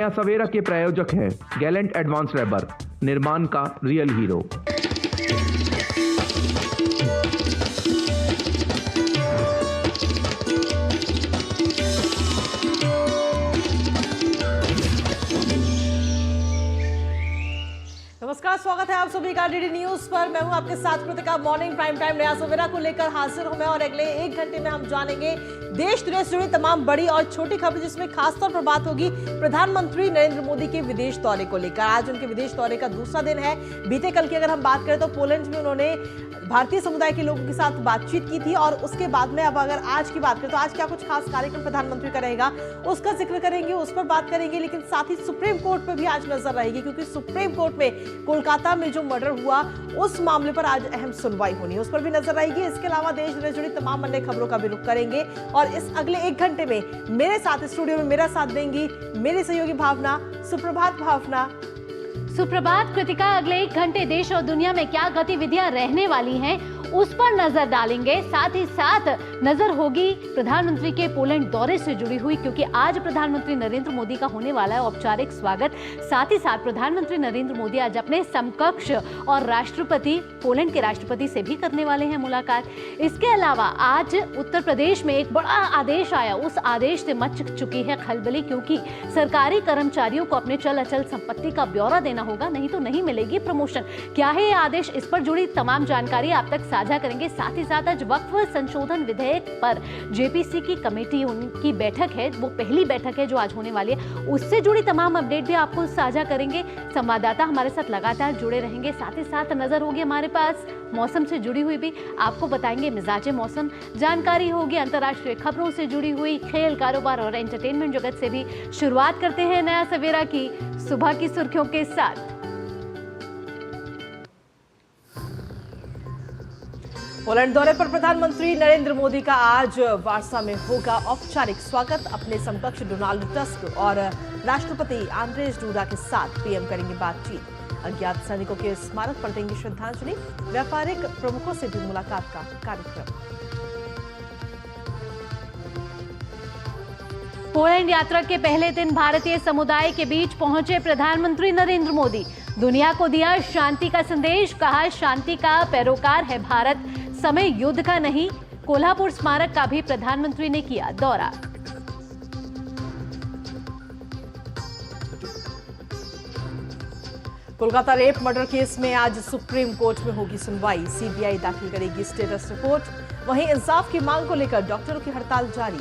नया सवेरा के प्रायोजक है गैलेंट एडवांस रबर, निर्माण का रियल हीरो। नमस्कार, स्वागत है आप सभी का डीडी न्यूज पर। मैं हूं आपके साथ कृतिका। मॉर्निंग प्राइम टाइम नया सवेरा को लेकर हाजिर हूं मैं और अगले 1 घंटे में हम जानेंगे देश दुनिया से जुड़ी तमाम बड़ी और छोटी खबरें, जिसमें खासतौर पर बात होगी प्रधानमंत्री नरेंद्र मोदी के विदेश दौरे को लेकर। आज उनके विदेश दौरे का दूसरा दिन है। बीते कल की अगर हम बात करें तो पोलैंड में उन्होंने भारतीय समुदाय के लोगों के साथ बातचीत की थी और उसके बाद में अब अगर आज की बात करें तो आज क्या कुछ खास कार्यक्रम प्रधानमंत्री का रहेगा उसका जिक्र करेंगे, उस पर बात करेंगे। लेकिन साथ ही सुप्रीम कोर्ट पर भी आज नजर रहेगी, क्योंकि सुप्रीम कोर्ट में कोलकाता में जो मर्डर हुआ उस मामले पर आज अहम सुनवाई होनी है, उस पर भी नजर रहेगी। इसके अलावा देश से जुड़ी तमाम अन्य खबरों का भी रुख करेंगे और इस अगले 1 घंटे में मेरे साथ स्टूडियो में मेरा साथ देंगी मेरी सहयोगी भावना। सुप्रभात भावना। सुप्रभात कृतिका। अगले 1 घंटे देश और दुनिया में क्या गतिविधियां रहने वाली हैं उस पर नजर डालेंगे। साथ ही साथ नजर होगी प्रधानमंत्री के पोलैंड दौरे से जुड़ी हुई, क्योंकि आज प्रधानमंत्री नरेंद्र मोदी का होने वाला है औपचारिक स्वागत। साथ ही साथ प्रधानमंत्री नरेंद्र मोदी आज अपने समकक्ष और राष्ट्रपति पोलैंड के राष्ट्रपति से भी करने वाले हैं मुलाकात। इसके अलावा आज उत्तर प्रदेश में एक बड़ा आदेश आया, उस आदेश से मच चुकी है खलबली, क्योंकि सरकारी कर्मचारियों को अपने चल अचल संपत्ति का ब्यौरा देना होगा, नहीं तो नहीं मिलेगी प्रमोशन। क्या है ये आदेश, इस पर जुड़ी तमाम जानकारी आप तक साझा करेंगे। साथ ही साथ आज वक्फ संशोधन विधेयक पर जेपीसी की कमेटी उनकी बैठक है, वो पहली बैठक है जो आज होने वाली है, उससे जुड़ी तमाम अपडेट भी आपको साझा करेंगे। संवाददाता हमारे साथ लगातार जुड़े रहेंगे। साथ ही साथ नजर होगी हमारे पास मौसम से जुड़ी हुई भी, आपको बताएंगे मिजाजे मौसम, जानकारी होगी अंतर्राष्ट्रीय खबरों से जुड़ी हुई, खेल, कारोबार और एंटरटेनमेंट जगत से भी। शुरुआत करते हैं नया सवेरा की सुबह की सुर्खियों के साथ। पोलैंड दौरे पर प्रधानमंत्री नरेंद्र मोदी का आज वार्सा में होगा औपचारिक स्वागत। अपने समकक्ष डोनाल्ड टस्क और राष्ट्रपति आंद्रेज डूडा के साथ पीएम करेंगे बातचीत। अज्ञात सैनिकों के स्मारक पर देंगे श्रद्धांजलि। व्यापारिक प्रमुखों से भी मुलाकात का कार्यक्रम। पोलैंड यात्रा के पहले दिन भारतीय समुदाय के बीच पहुंचे प्रधानमंत्री नरेंद्र मोदी। दुनिया को दिया शांति का संदेश, कहा शांति का पैरोकार है भारत, समय युद्ध का नहीं। कोल्हापुर स्मारक का भी प्रधानमंत्री ने किया दौरा। कोलकाता रेप मर्डर केस में आज सुप्रीम कोर्ट में होगी सुनवाई। सीबीआई दाखिल करेगी स्टेटस रिपोर्ट। वहीं इंसाफ की मांग को लेकर डॉक्टरों की हड़ताल जारी,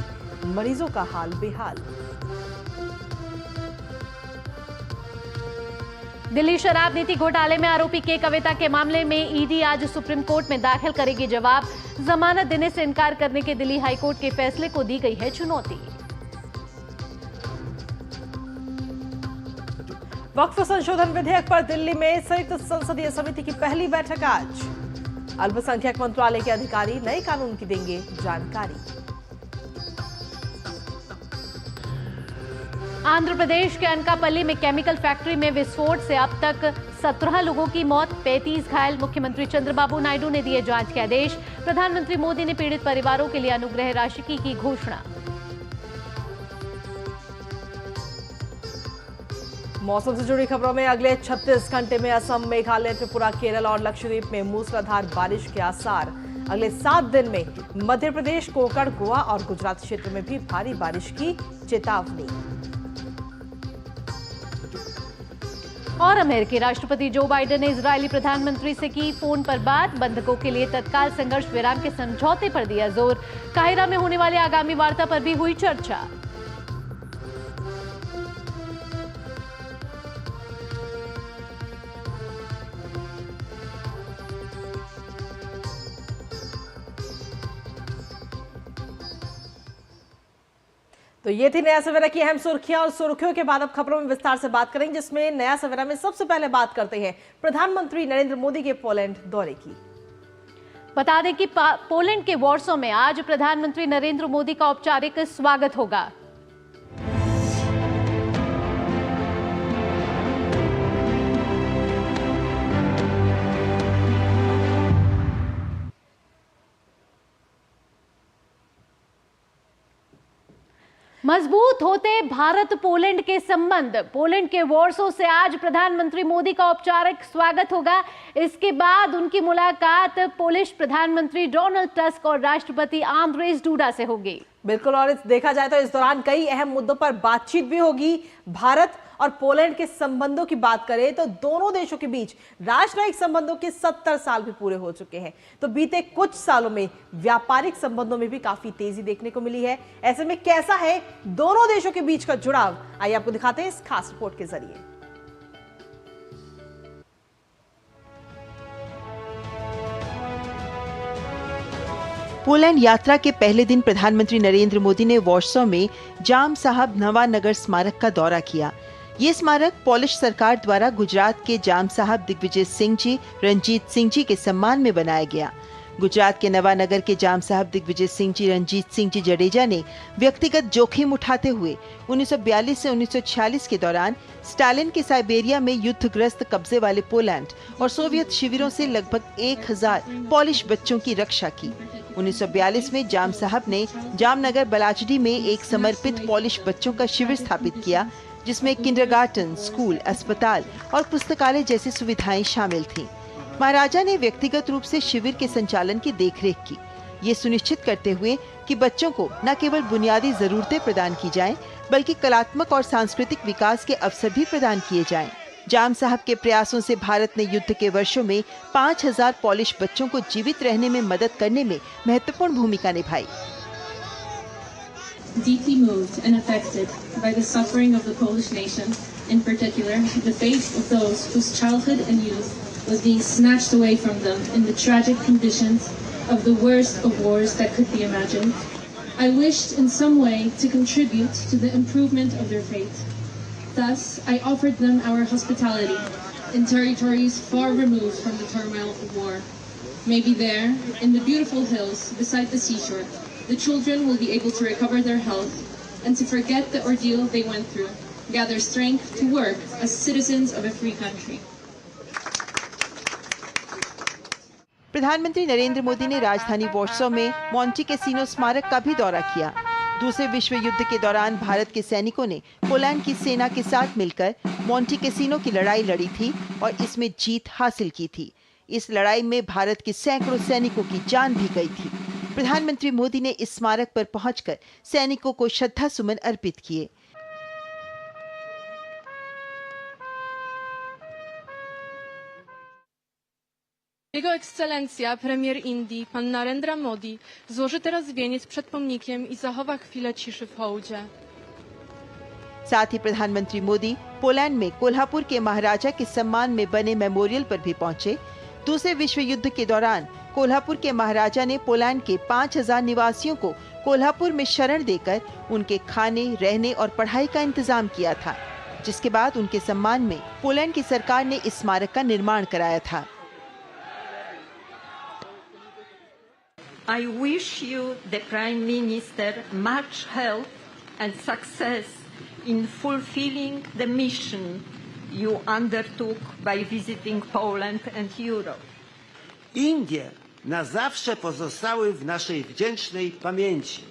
मरीजों का हाल बेहाल। दिल्ली शराब नीति घोटाले में आरोपी के कविता के मामले में ईडी आज सुप्रीम कोर्ट में दाखिल करेगी जवाब। जमानत देने से इनकार करने के दिल्ली हाईकोर्ट के फैसले को दी गई है चुनौती। वक्फ संशोधन विधेयक पर दिल्ली में संयुक्त संसदीय समिति की पहली बैठक आज। अल्पसंख्यक मंत्रालय के अधिकारी नए कानून की देंगे जानकारी। आंध्र प्रदेश के अनकापल्ली में केमिकल फैक्ट्री में विस्फोट से अब तक 17 लोगों की मौत, 35 घायल। मुख्यमंत्री चंद्रबाबू नायडू ने दिए जांच के आदेश। प्रधानमंत्री मोदी ने पीड़ित परिवारों के लिए अनुग्रह राशि की घोषणा। मौसम से जुड़ी खबरों में अगले 36 घंटे में असम, मेघालय, त्रिपुरा, केरल और लक्षद्वीप में मूसलाधार बारिश के आसार। अगले 7 दिन में मध्य प्रदेश, कोंकण, गोवा और गुजरात क्षेत्र में भी भारी बारिश की चेतावनी। और अमेरिकी राष्ट्रपति जो बाइडेन ने इजरायली प्रधानमंत्री से की फोन पर बात। बंधकों के लिए तत्काल संघर्ष विराम के समझौते पर दिया जोर। काहिरा में होने वाली आगामी वार्ता पर भी हुई चर्चा। तो ये थी नया सवेरा की अहम सुर्खियां और सुर्खियों के बाद अब खबरों में विस्तार से बात करेंगे, जिसमें नया सवेरा में सबसे पहले बात करते हैं प्रधानमंत्री नरेंद्र मोदी के पोलैंड दौरे की। बता दें कि पोलैंड के वॉर्सो में आज प्रधानमंत्री नरेंद्र मोदी का औपचारिक स्वागत होगा। मजबूत होते भारत पोलैंड के संबंध। पोलैंड के वॉर्सो से आज प्रधानमंत्री मोदी का औपचारिक स्वागत होगा। इसके बाद उनकी मुलाकात पोलिश प्रधानमंत्री डोनाल्ड टस्क और राष्ट्रपति आंद्रेज डूडा से होगी। बिल्कुल, और देखा जाए तो इस दौरान कई अहम मुद्दों पर बातचीत भी होगी। भारत और पोलैंड के संबंधों की बात करें तो दोनों देशों के बीच राजनयिक संबंधों के 70 साल भी पूरे हो चुके हैं। तो बीते कुछ सालों में व्यापारिक संबंधों में भी काफी तेजी देखने को मिली है। ऐसे में कैसा है दोनों देशों के बीच का जुड़ाव, आइए आपको दिखाते हैं इस खास रिपोर्ट के जरिए। पोलैंड यात्रा के पहले दिन प्रधानमंत्री नरेंद्र मोदी ने वॉर्सो में जाम साहब नवानगर स्मारक का दौरा किया। ये स्मारक पोलिश सरकार द्वारा गुजरात के जाम साहब दिग्विजय सिंह जी, रंजीत सिंह जी के सम्मान में बनाया गया। गुजरात के नवानगर के जाम साहब दिग्विजय सिंह जी, रंजीत सिंह जी जडेजा ने व्यक्तिगत जोखिम उठाते हुए 1942 से 1946 के दौरान स्टालिन के साइबेरिया में युद्धग्रस्त कब्जे वाले पोलैंड और सोवियत शिविरों से लगभग 1000 पोलिश बच्चों की रक्षा की। 1942 में जाम साहब ने जामनगर बलाचडी में एक समर्पित पोलिश बच्चों का शिविर स्थापित किया, जिसमें किंडरगार्टन, स्कूल, अस्पताल और पुस्तकालय जैसी सुविधाएं शामिल थीं। महाराजा ने व्यक्तिगत रूप से शिविर के संचालन की देखरेख की, ये सुनिश्चित करते हुए कि बच्चों को न केवल बुनियादी जरूरतें प्रदान की जाएं, बल्कि कलात्मक और सांस्कृतिक विकास के अवसर भी प्रदान किए जाएं। जाम साहब के प्रयासों से भारत ने युद्ध के वर्षों में 5000 पोलिश बच्चों को जीवित रहने में मदद करने में महत्वपूर्ण भूमिका निभाई। Deeply moved and affected by the suffering of the Polish nation, in particular the fate of those whose childhood and youth was being snatched away from them in the tragic conditions of the worst of wars that could be imagined, I wished in some way to contribute to the improvement of their fate. Thus, I offered them our hospitality in territories far removed from the turmoil of war. Maybe there, in the beautiful hills beside the seashore, the children will be able to recover their health and to forget the ordeal they went through, gather strength to work as citizens of a free country. प्रधानमंत्री नरेंद्र मोदी ने राजधानी Warsaw में Monty casino स्मारक का भी दौरा किया। दूसरे विश्व युद्ध के दौरान भारत के सैनिकों ने पोलैंड की सेना के साथ मिलकर मोंटी कैसीनो की लड़ाई लड़ी थी और इसमें जीत हासिल की थी। इस लड़ाई में भारत के सैकड़ों सैनिकों की जान भी गई थी। प्रधानमंत्री मोदी ने इस स्मारक पर पहुंचकर सैनिकों को श्रद्धा सुमन अर्पित किए। Jego Ekscelencja, premier Indii, pan Narendra Modi, złoży teraz wieniec przed pomnikiem i zachowa chwilę ciszy w hołdzie. साथ ही प्रधानमंत्री मोदी पोलैंड में कोल्हापुर के महाराजा के सम्मान में बने मेमोरियल पर भी पहुंचे। दूसरे विश्व युद्ध के दौरान कोल्हापुर के महाराजा ने पोलैंड के 5000 निवासियों को कोल्हापुर में शरण देकर उनके खाने, रहने और पढ़ाई का इंतजाम किया था, जिसके बाद उनके सम्मान में पोलैंड की सरकार ने इस स्मारक का निर्माण कराया था। I wish you, the Prime Minister, much health and success in fulfilling the mission you undertook by visiting Poland and Europe. Indie na zawsze pozostały w naszej wdzięcznej pamięci.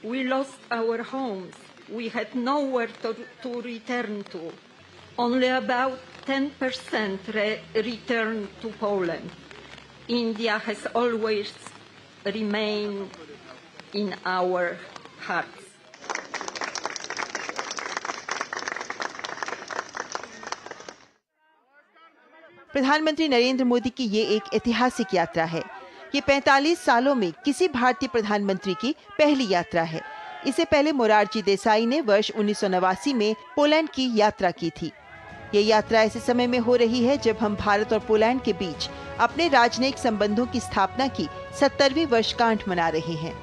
We lost our homes. We had nowhere to return to. Only about 10% returned to Poland. India has always remained in our hearts. प्रधानमंत्री नरेंद्र मोदी की ये एक ऐतिहासिक यात्रा है। ये 45 सालों में किसी भारतीय प्रधानमंत्री की पहली यात्रा है। इससे पहले मोरारजी देसाई ने वर्ष 1989 में पोलैंड की यात्रा की थी। ये यात्रा ऐसे समय में हो रही है जब हम भारत और पोलैंड के बीच अपने राजनयिक संबंधों की स्थापना की 70वीं वर्षगांठ मना रहे हैं।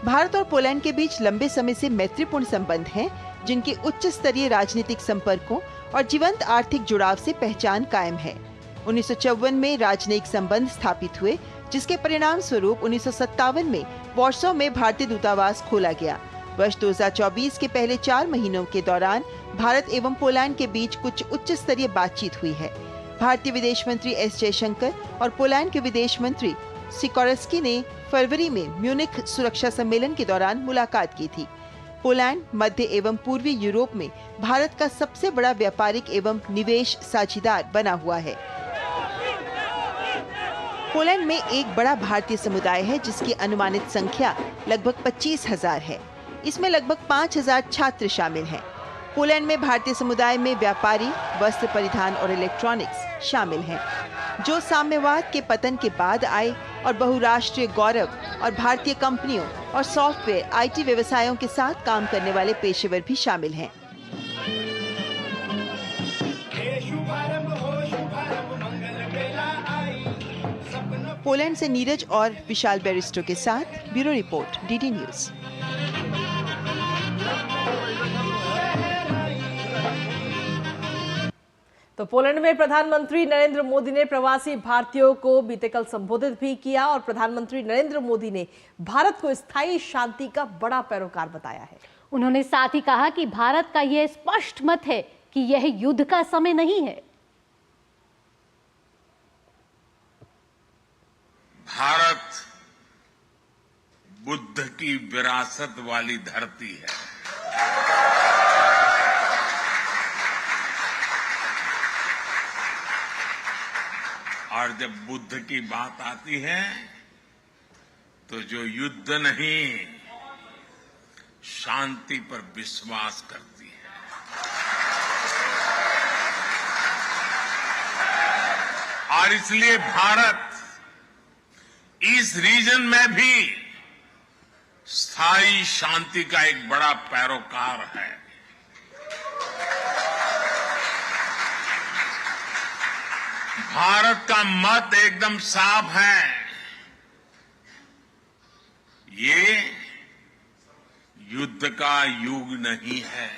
भारत और पोलैंड के बीच लंबे समय से मैत्रीपूर्ण संबंध हैं, जिनके उच्च स्तरीय राजनीतिक संपर्कों और जीवंत आर्थिक जुड़ाव से पहचान कायम है। 1954 में राजनयिक संबंध स्थापित हुए, जिसके परिणाम स्वरूप 1957 में वॉर्सो में भारतीय दूतावास खोला गया। वर्ष 2024 के पहले 4 महीनों के दौरान भारत एवं पोलैंड के बीच कुछ उच्च स्तरीय बातचीत हुई है। भारतीय विदेश मंत्री एस जयशंकर और पोलैंड के विदेश मंत्री सिकोर्स्की ने फरवरी में म्यूनिख सुरक्षा सम्मेलन के दौरान मुलाकात की थी। पोलैंड मध्य एवं पूर्वी यूरोप में भारत का सबसे बड़ा व्यापारिक एवं निवेश साझीदार बना हुआ है। पोलैंड में एक बड़ा भारतीय समुदाय है जिसकी अनुमानित संख्या लगभग 25,000 है। इसमें लगभग 5,000 छात्र शामिल हैं। पोलैंड में भारतीय समुदाय में व्यापारी, वस्त्र परिधान और इलेक्ट्रॉनिक्स शामिल हैं, जो साम्यवाद के पतन के बाद आए और बहुराष्ट्रीय गौरव और भारतीय कंपनियों और सॉफ्टवेयर IT व्यवसायों के साथ काम करने वाले पेशेवर भी शामिल हैं। पोलैंड से नीरज और विशाल बैरिस्टो के साथ ब्यूरो रिपोर्ट DD न्यूज। तो पोलैंड में प्रधानमंत्री नरेंद्र मोदी ने प्रवासी भारतीयों को बीते कल संबोधित भी किया और प्रधानमंत्री नरेंद्र मोदी ने भारत को स्थायी शांति का बड़ा पैरोकार बताया है। उन्होंने साथ ही कहा कि भारत का यह स्पष्ट मत है कि यह युद्ध का समय नहीं है। भारत बुद्ध की विरासत वाली धरती है। और जब बुद्ध की बात आती है तो जो युद्ध नहीं शांति पर विश्वास करती है। और इसलिए भारत इस रीजन में भी स्थायी शांति का एक बड़ा पैरोकार है। भारत का मत एकदम साफ है। ये युद्ध का युग नहीं है।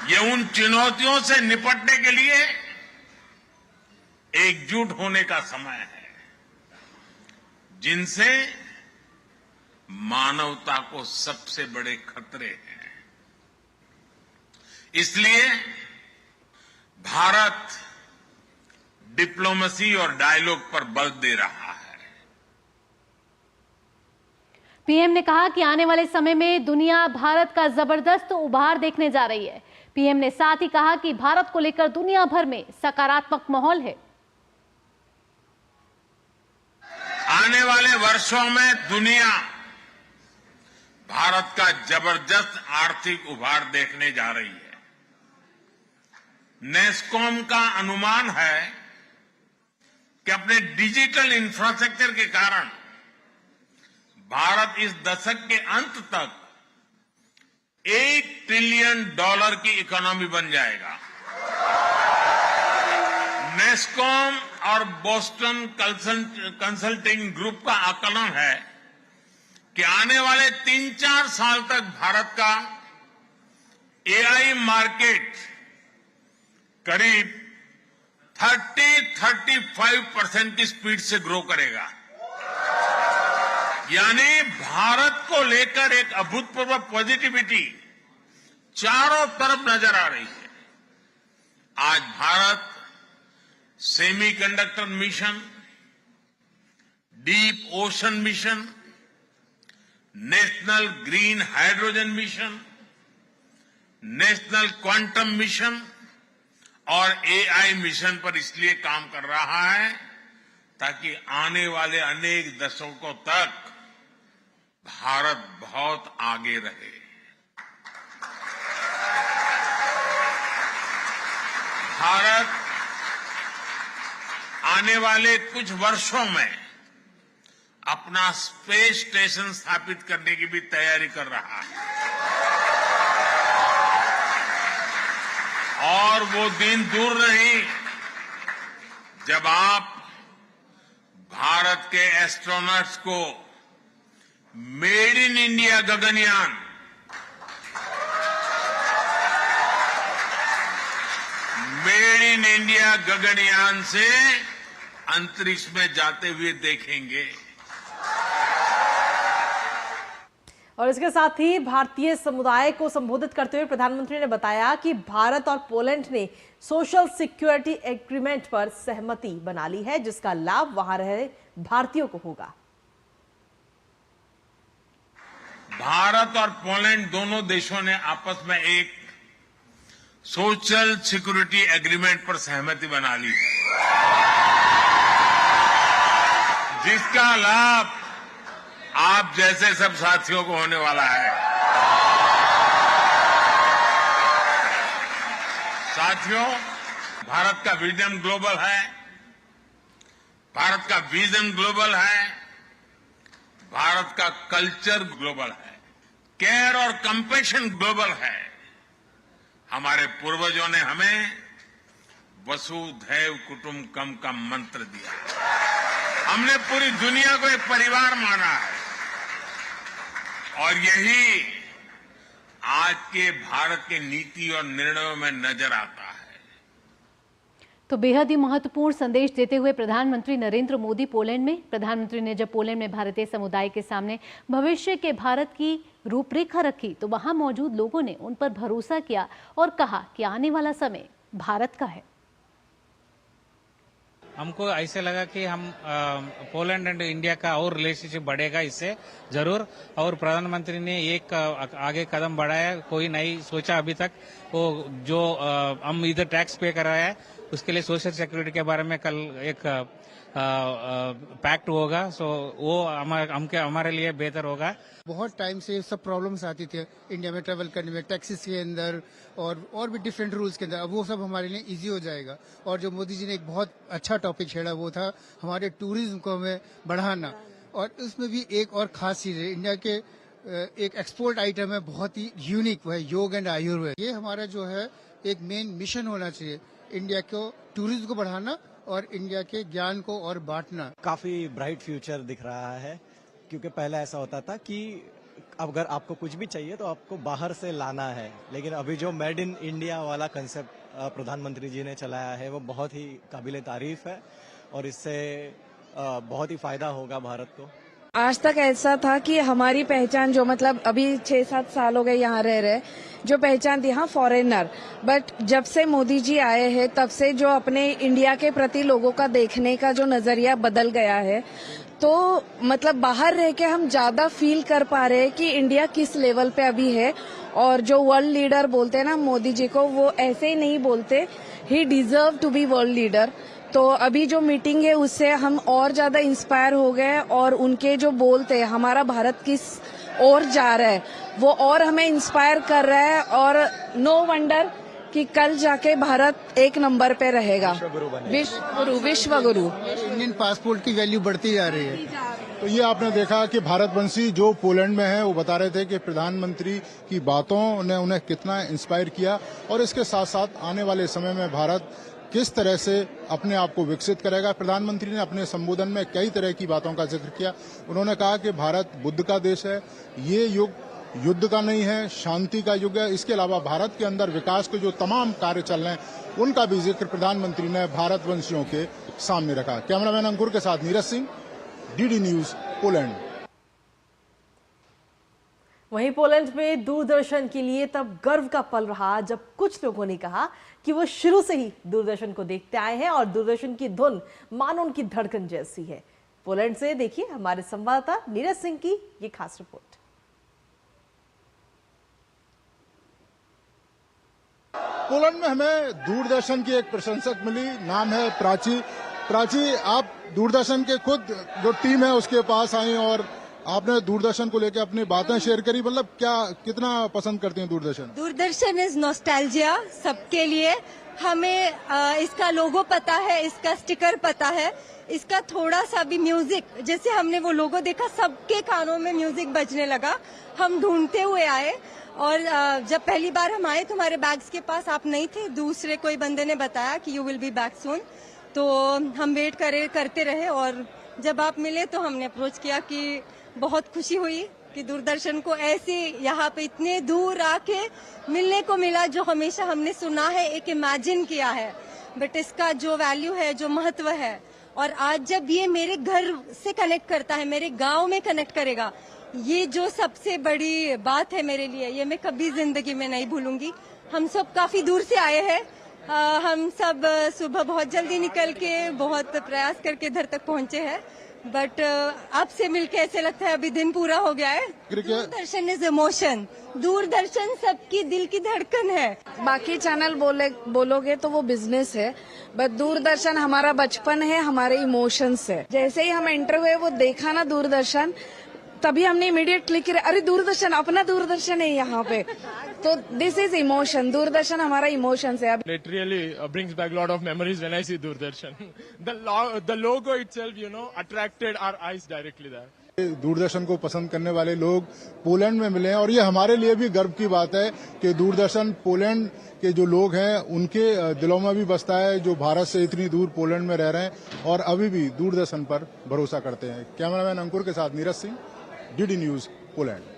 ये उन चुनौतियों से निपटने के लिए एकजुट होने का समय है जिनसे मानवता को सबसे बड़े खतरे हैं। इसलिए भारत डिप्लोमेसी और डायलॉग पर बल दे रहा है। पीएम ने कहा कि आने वाले समय में दुनिया भारत का जबरदस्त उभार देखने जा रही है। पीएम ने साथ ही कहा कि भारत को लेकर दुनिया भर में सकारात्मक माहौल है। आने वाले वर्षों में दुनिया भारत का जबरदस्त आर्थिक उभार देखने जा रही है। नेस्कॉम का अनुमान है कि अपने डिजिटल इंफ्रास्ट्रक्चर के कारण भारत इस दशक के अंत तक $1 ट्रिलियन की इकोनॉमी बन जाएगा। नेस्कॉम और बोस्टन कंसल्टिंग ग्रुप का आकलन है कि आने वाले 3-4 साल तक भारत का AI मार्केट करीब 30-35% की स्पीड से ग्रो करेगा। यानी भारत को लेकर एक अभूतपूर्व पॉजिटिविटी चारों तरफ नजर आ रही है। आज Bharat semiconductor mission, deep ocean mission, national green hydrogen mission, national quantum mission और AI मिशन पर इसलिए काम कर रहा है ताकि आने वाले अनेक दशकों तक भारत बहुत आगे रहे। भारत आने वाले कुछ वर्षों में अपना स्पेस स्टेशन स्थापित करने की भी तैयारी कर रहा है। और वो दिन दूर नहीं जब आप भारत के एस्ट्रोनॉट्स को made in India Gaganyaan, made in India Gaganyaan से अंतरिक्ष में जाते हुए देखेंगे। और इसके साथ ही भारतीय समुदाय को संबोधित करते हुए प्रधानमंत्री ने बताया कि भारत और पोलैंड ने सोशल सिक्योरिटी एग्रीमेंट पर सहमति बना ली है, जिसका लाभ वहां रहे भारतीयों को होगा। भारत और पोलैंड दोनों देशों ने आपस में एक सोशल सिक्योरिटी एग्रीमेंट पर सहमति बना ली है, जिसका लाभ आप जैसे सब साथियों को होने वाला है। साथियों, भारत का विजन ग्लोबल है, भारत का विजन ग्लोबल है, भारत का कल्चर ग्लोबल है, केयर और कंपैशन ग्लोबल है। हमारे पूर्वजों ने हमें वसुधैव कुटुंबकम का मंत्र दिया। हमने पूरी दुनिया को एक परिवार माना है और यही आज के भारत के नीति और निर्णयों में नजर आता है। तो बेहद ही महत्वपूर्ण संदेश देते हुए प्रधानमंत्री नरेंद्र मोदी पोलैंड में। प्रधानमंत्री ने जब पोलैंड में भारतीय समुदाय के सामने भविष्य के भारत की रूपरेखा रखी तो वहां मौजूद लोगों ने उन पर भरोसा किया और कहा कि आने वाला समय भारत का है। हमको ऐसे लगा कि हम पोलैंड एंड इंडिया का और रिलेशनशिप बढ़ेगा इससे जरूर। और प्रधानमंत्री ने एक आगे कदम बढ़ाया, कोई नहीं सोचा अभी तक। वो जो हम इधर टैक्स पे कर रहे हैं उसके लिए सोशल सिक्योरिटी के बारे में कल एक पैक्ट होगा, सो वो हमारे लिए बेहतर होगा। बहुत टाइम से सब प्रॉब्लम्स आती थी इंडिया में ट्रैवल करने में, टैक्सेस के अंदर और भी डिफरेंट रूल्स के अंदर। अब वो सब हमारे लिए इजी हो जाएगा। और जो मोदी जी ने एक बहुत अच्छा टॉपिक छेड़ा वो था हमारे टूरिज्म को हमें बढ़ाना। और उसमें भी एक और खास चीज है, इंडिया के एक एक्सपोर्ट आइटम है बहुत ही यूनिक, वो है योग एंड आयुर्वेद। ये हमारा जो है एक मेन मिशन होना चाहिए, इंडिया को टूरिज्म को बढ़ाना और इंडिया के ज्ञान को और बांटना। काफी ब्राइट फ्यूचर दिख रहा है, क्योंकि पहले ऐसा होता था कि अगर आपको कुछ भी चाहिए तो आपको बाहर से लाना है, लेकिन अभी जो मेड इन इंडिया वाला कंसेप्ट प्रधानमंत्री जी ने चलाया है वो बहुत ही काबिले तारीफ है और इससे बहुत ही फायदा होगा भारत को। आज तक ऐसा था कि हमारी पहचान जो मतलब अभी 6-7 साल हो गए यहाँ रह रहे, जो पहचान थी हाँ फॉरेनर, बट जब से मोदी जी आए हैं तब से जो अपने इंडिया के प्रति लोगों का देखने का जो नजरिया बदल गया है। तो मतलब बाहर रह के हम ज्यादा फील कर पा रहे हैं कि इंडिया किस लेवल पे अभी है। और जो वर्ल्ड लीडर बोलते हैं ना मोदी जी को, वो ऐसे ही नहीं बोलते, he deserve to be world leader. तो अभी जो मीटिंग है उससे हम और ज्यादा इंस्पायर हो गए और उनके जो बोलते हैं हमारा भारत किस ओर जा रहा है वो और हमें इंस्पायर कर रहा है। और नो वंडर कि कल जाके भारत एक नंबर पे रहेगा, विश्व गुरु। इंडियन पासपोर्ट की वैल्यू बढ़ती जा रही है। तो ये आपने देखा कि भारतवंशी जो पोलैंड में है वो बता रहे थे कि प्रधानमंत्री की बातों ने उन्हें कितना इंस्पायर किया और इसके साथ साथ आने वाले समय में भारत किस तरह से अपने आप को विकसित करेगा। प्रधानमंत्री ने अपने संबोधन में कई तरह की बातों का जिक्र किया। उन्होंने कहा कि भारत बुद्ध का देश है, ये युग युद्ध का नहीं है, शांति का युग है। इसके अलावा भारत के अंदर विकास के जो तमाम कार्य चल रहे हैं उनका भी जिक्र प्रधानमंत्री ने भारतवंशियों के सामने रखा। कैमरामैन अंकुर के साथ Neeraj Singh, DD news, Poland. वहीं पोलैंड में दूरदर्शन के लिए तब गर्व का पल रहा जब कुछ लोगों ने कहा कि वो शुरू से ही दूरदर्शन को देखते आए हैं और दूरदर्शन की धुन मानो उनकी धड़कन जैसी है। पोलैंड से देखिए हमारे संवाददाता नीरज सिंह की ये खास रिपोर्ट। पोलैंड में हमें दूरदर्शन की एक प्रशंसक मिली, नाम है प्राची। प्राची, आप दूरदर्शन के खुद जो टीम है उसके पास आई और आपने दूरदर्शन को लेकर अपनी बातें शेयर करी। मतलब क्या कितना पसंद करती हैं दूरदर्शन? दूरदर्शन इज नॉस्टैल्जिया सबके लिए। हमें इसका लोगो पता है, इसका स्टिकर पता है, इसका थोड़ा सा भी म्यूजिक, जैसे हमने वो लोगो देखा सबके कानों में म्यूजिक बजने लगा। हम ढूंढते हुए आए और जब पहली बार हम आए तुम्हारे बैग्स के पास आप नहीं थे, दूसरे कोई बंदे ने बताया कि you will be back soon. तो हम वेट करते रहे और जब आप मिले तो हमने अप्रोच किया कि बहुत खुशी हुई कि दूरदर्शन को ऐसे यहाँ पे इतने दूर आके मिलने को मिला, जो हमेशा हमने सुना है, एक इमेजिन किया है, बट इसका जो वैल्यू है, जो महत्व है, और आज जब ये मेरे घर से कनेक्ट करता है, मेरे गांव में कनेक्ट करेगा, ये जो सबसे बड़ी बात है मेरे लिए, ये मैं कभी जिंदगी में नहीं भूलूंगी। हम सब काफी दूर से आए हैं, हम सब सुबह बहुत जल्दी निकल के बहुत प्रयास करके इधर तक पहुंचे हैं, बट आपसे मिलके ऐसे लगता है अभी दिन पूरा हो गया है। दूरदर्शन इज इमोशन, दूरदर्शन सबकी दिल की धड़कन है। बाकी चैनल बोलोगे तो वो बिजनेस है, बट दूरदर्शन हमारा बचपन है, हमारे इमोशंस है। जैसे ही हम एंटर हुए वो देखा ना दूरदर्शन, तभी हमने इमीडिएट क्लिक किया, अरे दूरदर्शन, अपना दूरदर्शन है यहाँ पे। तो दिस इज इमोशन, दूरदर्शन हमारा इमोशन है। It really brings back a lot of memories when I see Doordarshan. The logo itself, attracted our eyes directly there. Doordarshan को पसंद करने वाले लोग पोलैंड में मिले हैं और ये हमारे लिए भी गर्व की बात है कि दूरदर्शन पोलैंड के जो लोग हैं उनके दिलों में भी बसता है, जो भारत से इतनी दूर पोलैंड में रह रहे हैं और अभी भी दूरदर्शन पर भरोसा करते हैं। कैमरामैन अंकुर के साथ Neeraj Singh, DD news, Poland.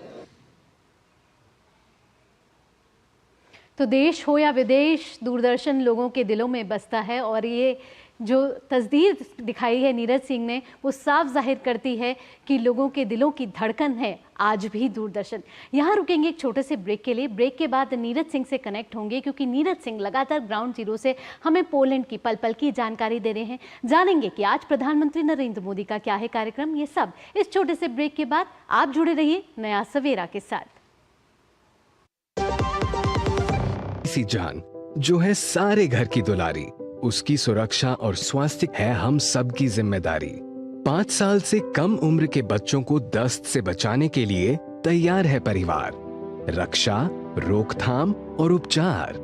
तो देश हो या विदेश, दूरदर्शन लोगों के दिलों में बसता है और ये जो तस्दीर दिखाई है नीरज सिंह ने, वो साफ जाहिर करती है कि लोगों के दिलों की धड़कन है आज भी दूरदर्शन। यहाँ रुकेंगे एक छोटे से ब्रेक के लिए। ब्रेक के बाद नीरज सिंह से कनेक्ट होंगे, क्योंकि नीरज सिंह लगातार ग्राउंड जीरो से हमें पोलैंड की पल पल की जानकारी दे रहे हैं। जानेंगे कि आज प्रधानमंत्री नरेंद्र मोदी का क्या है कार्यक्रम, ये सब इस छोटे से ब्रेक के बाद। आप जुड़े रहिए नया सवेरा के साथ। जान जो है सारे घर की दुलारी, उसकी सुरक्षा और स्वास्थ्य है हम सबकी जिम्मेदारी। 5 साल से कम उम्र के बच्चों को दस्त से बचाने के लिए तैयार है परिवार। रक्षा, रोकथाम और उपचार।